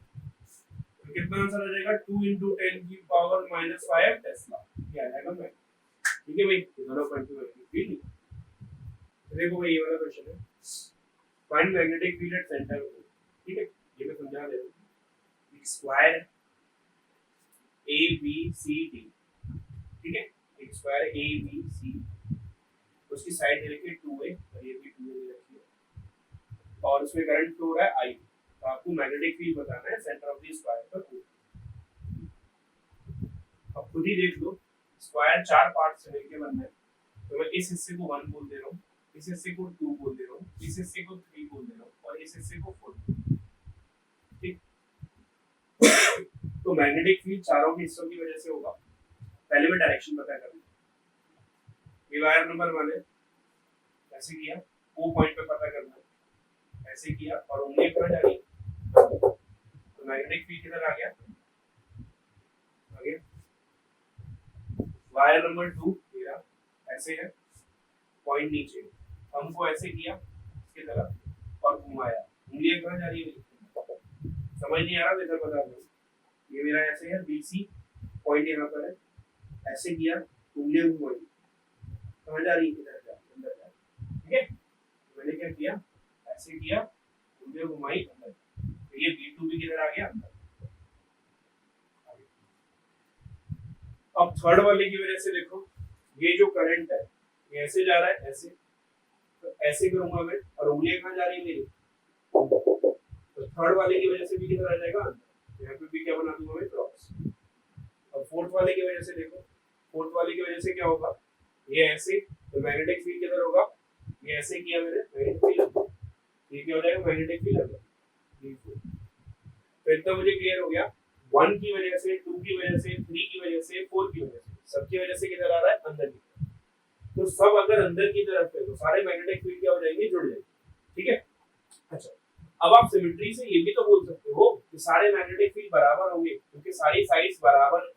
तो कितना आंसर हो जाएगा 2 into 10 की पावर माइनस 5 टेस्ला। क्या आएगा भाई, ठीक है भाई, दोनों पॉइंट पे वैल्यू। देखो भाई ये वाला क्वेश्चन है, find magnetic field at centre, ठीक है। ये मैं समझा दे रहा हूं। एक square A B C D, ठीक है, एक स्क्वायर ए बी सी, उसकी साइड दे रखी है 2a और ये भी 2a दे रखी है और उसमें करंट फ्लो हो रहा है I। तो आपको मैग्नेटिक फील्ड बताना है सेंटर ऑफ द स्क्वायर पर। अब खुद ही देख लो, स्क्वायर 4 पार्ट से मिलकर बनना है, तो मैं इस हिस्से को 1 बोल दे रहा हूँ, इस हिस्से को 2 बोल दे रहा हूँ, इस हिस्से को 3 बोल दे रहा हूँ और इस हिस्से को 4, ठीक। तो मैग्नेटिक फील्ड चारों के हिस्सों की वजह से होगा। पहले मैं डायरेक्शन पता कर लूं। ये वायर नंबर 1 है, ऐसे किया, वो पॉइंट पे पता करना है, ऐसे किया और उंगली कहां जा रही है, तो मैग्नेटिक फील्ड किधर आ गया, वायर नंबर 2 मेरा ऐसे है, पॉइंट नीचे, हमको ऐसे किया इसकी तरफ और घुमाया, उंगलियां कहां जा रही है, समझ नहीं आ रहा तो इधर बता दो, ये मेरा ऐसे है बीसी, पॉइंट यहाँ पर है, ऐसे किया, उंगलियां घुमाई, कहां जा रही है, इधर जा, अंदर जा, ठीक है। मैंने क्या किया, ऐसे किया, उंगलियां घुमाई अंदर, तो ये B2 भी किधर आ गया, अंदर। अब थर्ड वाले की वजह से देखो, ये जो करंट है ये ऐसे जा रहा है, ऐसे, तो ऐसे करूंगा मैं और उंगलियां कहां जा रही है मेरी, तो थर्ड वाले की वजह से भी किधर आ जाएगा, अंदर। यहाँ पे भी क्या बना दूंगा मैं, क्रॉस। और फोर्थ वाले की वजह से देखो, फोर्थ वाले की वजह से क्या होगा, ये ऐसे, तो मैग्नेटिक फील्ड किधर होगा, ये ऐसे किया मैंने, मैग्नेटिक फील्ड, ये क्या हो जाएगा, मैग्नेटिक फील्ड अंदर। तो इतना मुझे क्लियर हो गया, 1 की वजह से, 2 की वजह से, 3 की वजह से, 4 की वजह से, सबकी वजह से किधर आ रहा है, अंदर की तरफ। तो सब अगर अंदर की तरफ है तो सारे मैग्नेटिक फील्ड क्या हो जाएंगे, जुड़ जाएंगे, ठीक है। अच्छा, अब आप सिमेट्री से ये भी तो बोल सकते हो कि सारे मैग्नेटिक फील्ड बराबर होंगे क्योंकि सारी साइड्स बराबर,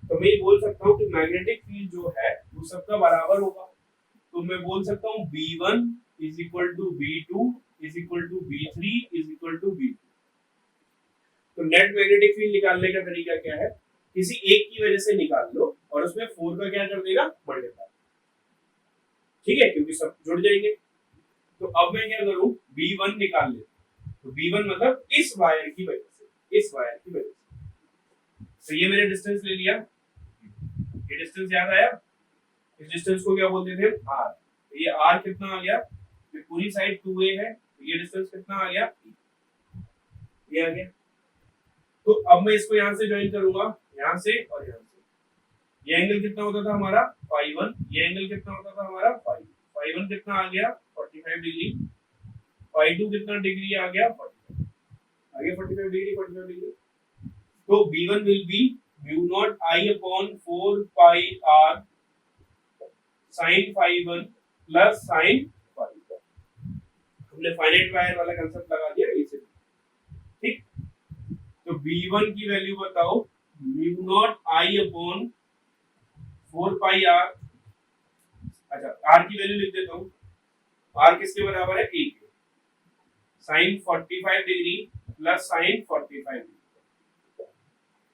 तो मैं बोल सकता हूँ कि मैग्नेटिक फील्ड जो है वो सबका बराबर होगा। तो मैं बोल सकता हूँ B1 is equal to B2 is equal to B3 is equal to B2। तो नेट मैग्नेटिक फील्ड निकालने का तरीका क्या है, किसी एक की वजह से निकाल लो और उसमें 4 का क्या कर देगा, मल्टीप्लाई, ठीक है, क्योंकि सब जुड़ जाएंगे। तो अब मैं क्या करूं, B1 निकाल ले, तो B1 मतलब इस वायर की वजह से, इस वायर की वजह से, तो ये मैंने डिस्टेंस ले लिया, ये डिस्टेंस याद आया, इस डिस्टेंस को क्या बोलते थे, R। तो ये R कितना आ गया, ये पूरी साइड 2a है, तो ये डिस्टेंस कितना आ गया, ये आ गया। तो अब मैं इसको यहां से ज्वाइन करूंगा, यहां से और यहां से, ये एंगल कितना होता था हमारा, φ1, ये एंगल कितना होता था हमारा, φ1 कितना आ गया, 45 डिग्री, φ2 कितना डिग्री आ गया, 45, आगे 45 डिग्री, 45 डिग्री। तो B1 will be mu naught I upon 4 pi r sin φ1 plus sin φ2। हमने फाइनाइट वायर वाला कांसेप्ट लगा दिया इसे, ठीक। तो B1 की वैल्यू बताओ, mu naught I upon 4 pi r, अच्छा r की वैल्यू लिख देता हूँ, r किसके बराबर है, 1 sin 45 degree plus sin 45 degree,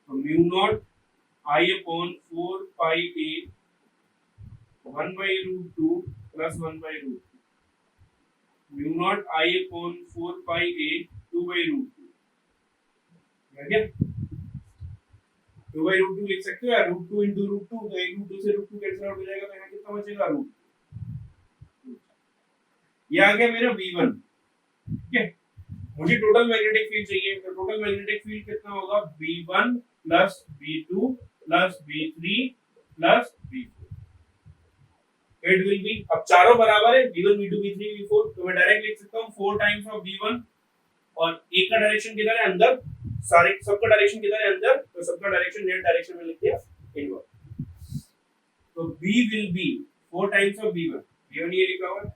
तो mu naught I upon 4 pi a 1 by root 2 plus 1 by root 2, mu naught I upon 4 pi a 2 by root 2, ठीक है, 2 by root 2 लिख सकते हो या root 2 into root 2, तो एक root 2 से root 2 कैंसिल आउट हो जाएगा, तो यहाँ कितना बचेगा, root 2। ये आ गया मेरा V1, ठीक है। मुझे टोटल मैग्नेटिक फील्ड चाहिए, तो टोटल मैग्नेटिक फील्ड कितना होगा, B1 plus B2 plus B3 plus B4, it will B, अब चारों बराबर है, B1 B2 B3 B4, तो मैं डायरेक्ट लिख सकता हूँ 4 टाइम्स ऑफ B1, और एक का डायरेक्शन किधर है, अंदर, सारे सबका डायरेक्शन किधर है, अंदर, तो सबका डायरेक्शन नेट डायरेक्शन में लिख दिया, इनवर्ड। तो B will be 4 times of B1, B1 ये लिखा हुआ है,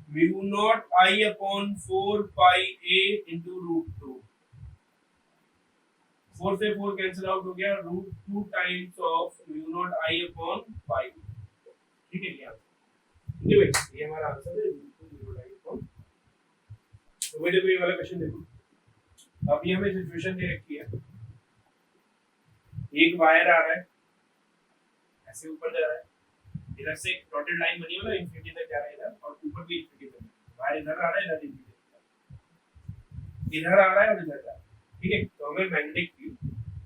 mu naught I upon 4 pi a into root 2, 4 से 4 कैंसिल आउट हो गया, root 2 times of mu naught I upon pi, ठीक है क्या, ठीक है भाई, ये हमारा आंसर है, root 2 mu naught I upon। तो देखो ये वाला क्वेश्चन देखो, अब ये हमें सिचुएशन दे रखी है, एक वायर आ रहा है, ऐसे ऊपर जा रहा है, इधर से एक डॉटेड लाइन बनी है ना, इंफिनिटी तक जा रहा है इधर, और ऊपर भी इंफिनिटी तक, वायर इधर आ रहा है, इधर इंफिनिटी, इधर आ रहा है और इधर जा रहा है, ठीक है। तो हमें magnetic field,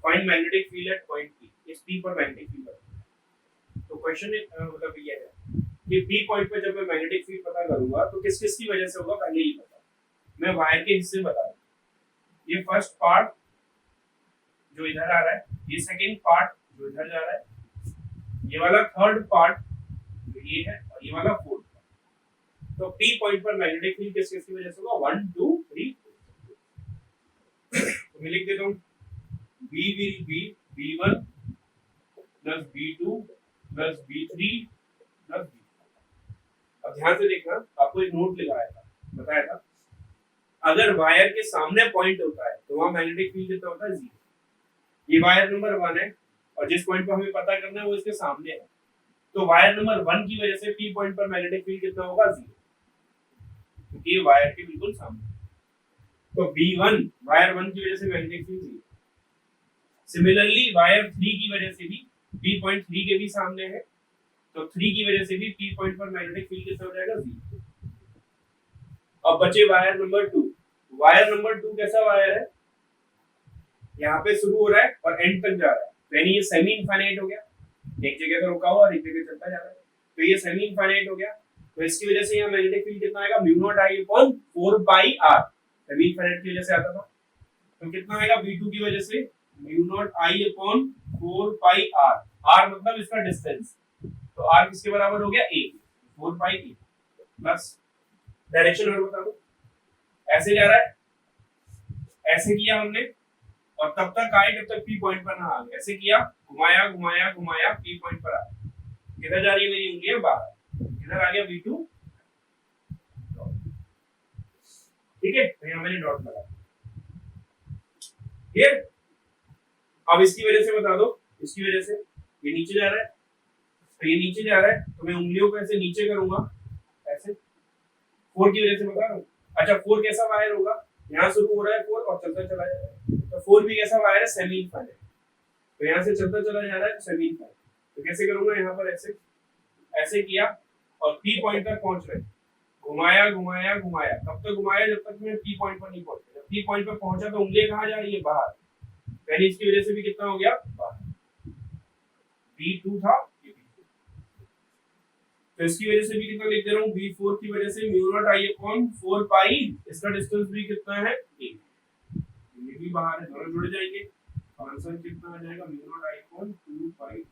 find magnetic field eight point P, इस P पर मैग्नेटिक फील्ड है। तो क्वेश्चन मतलब ये है कि P पॉइंट पे जब मैं मैग्नेटिक फील्ड पता करूंगा तो किस किस की वजह से होगा, पहले ही बता, मैं वायर के हिस्से बता रहा हूं। ये फर्स्ट पार्ट जो इधर आ रहा है, ये सेकंड पार्ट जो इधर जा रहा है, ये वाला थर्ड पार्ट जो ये है, और ये वाला फोर्थ पार्ट। तो P पॉइंट पर मैग्नेटिक फील्ड किस किस की वजह से होगा, 1 2 3, तो मैं लिख देता हूं B will be B1 plus B2 plus B3 plus B। अब ध्यान से देखना, आपको एक नोट लगाया था, बताया था, अगर वायर के सामने पॉइंट होता है तो वहां मैग्नेटिक फील्ड कितना होता है, 0। ये वायर नंबर 1 है और जिस पॉइंट पर हमें पता करना है वो इसके सामने है, तो वायर नंबर 1 की वजह से P पॉइंट पर मैग्नेटिक फील्ड कितना होगा, 0, क्योंकि ये वायर के बिल्कुल सामने। तो B1 वायर 1 की वजह से मैग्नेटिक फील्ड 0। सिमिलरली वायर 3 की वजह से भी P पॉइंट 3 के भी सामने है, तो 3 की वजह से भी P पॉइंट पर मैग्नेटिक फील्ड कितना हो जाएगा, 0। अब बचे वायर नंबर 2। वायर नंबर 2 कैसा वायर है, यहाँ पे शुरू हो रहा है और एंड तक जा रहा है, यानी ये सेमी इनफाइनाइट हो गया, एक जगह पे रुका हुआ और एक जगह चलता जा रहा है, तो ये सेमी इनफाइनाइट हो गया। तो इसकी वजह से यहाँ मैग्नेटिक फील्ड कितना आएगा, mu not I upon 4 pi R, semi infinite की वजह से आता था, तो कितना आएगा B2 की वजह से, mu not I upon 4 pi R, R मतलब इसका डिस्टेंस, तो आर किसके बराबर हो गया, a, 4 pi a plus direction और बता दो, ऐसे जा रहा है, ऐसे किया हमने और तब तक आए जब तक P पॉइंट पर ना आ गए, ऐसे किया, घुमाया घुमाया घुमाया, P पॉइंट पर आ गया, किधर जा रही है मेरी उंगलियां, बाहर, किधर आ गया V2, ठीक है, तो यहाँ मैंने डॉट लगा, क्लियर। अब इसकी वजह से बता दो, इसकी वजह से ये नीचे जा रहा है, तो ये नीचे जा रहा है, तो मैं उंगलियों को ऐसे नीचे करूंगा, ऐसे 4 की वजह से बता रहा हूं। अच्छा 4 कैसा वायर होगा, यहाँ शुरू हो रहा है 4 और चलता चला जा रहा है, तो 4 भी कैसा वायर है, सेमी इनफाइनाइट, तो यहाँ से चलता चला जा रहा है, सेमी इनफाइनाइट, तो कैसे करूंगा, यहाँ पर ऐसे ऐसे किया और P पॉइंट तक पहुंच रहे, घुमाया घुमाया घुमाया, तब तक घुमाया जब तक मैं P पॉइंट पर नहीं पहुंचा, जब P पॉइंट पर पहुंचा तो उंगलियां कहाँ जा रही है, बाहर, यानी इसकी वजह से भी कितना हो गया, बाहर, B2 था, तो इसकी वजह से भी कितना लिख दे रहा हूँ, B4 की वजह से म्यू नॉट आई अपॉन 4 पाई, इसका डिस्टेंस भी कितना है, 1, ये भी बाहर है, दोनों जुड़ जाएंगे, आंसर कितना आ जाएगा, mu naught I upon 2 pi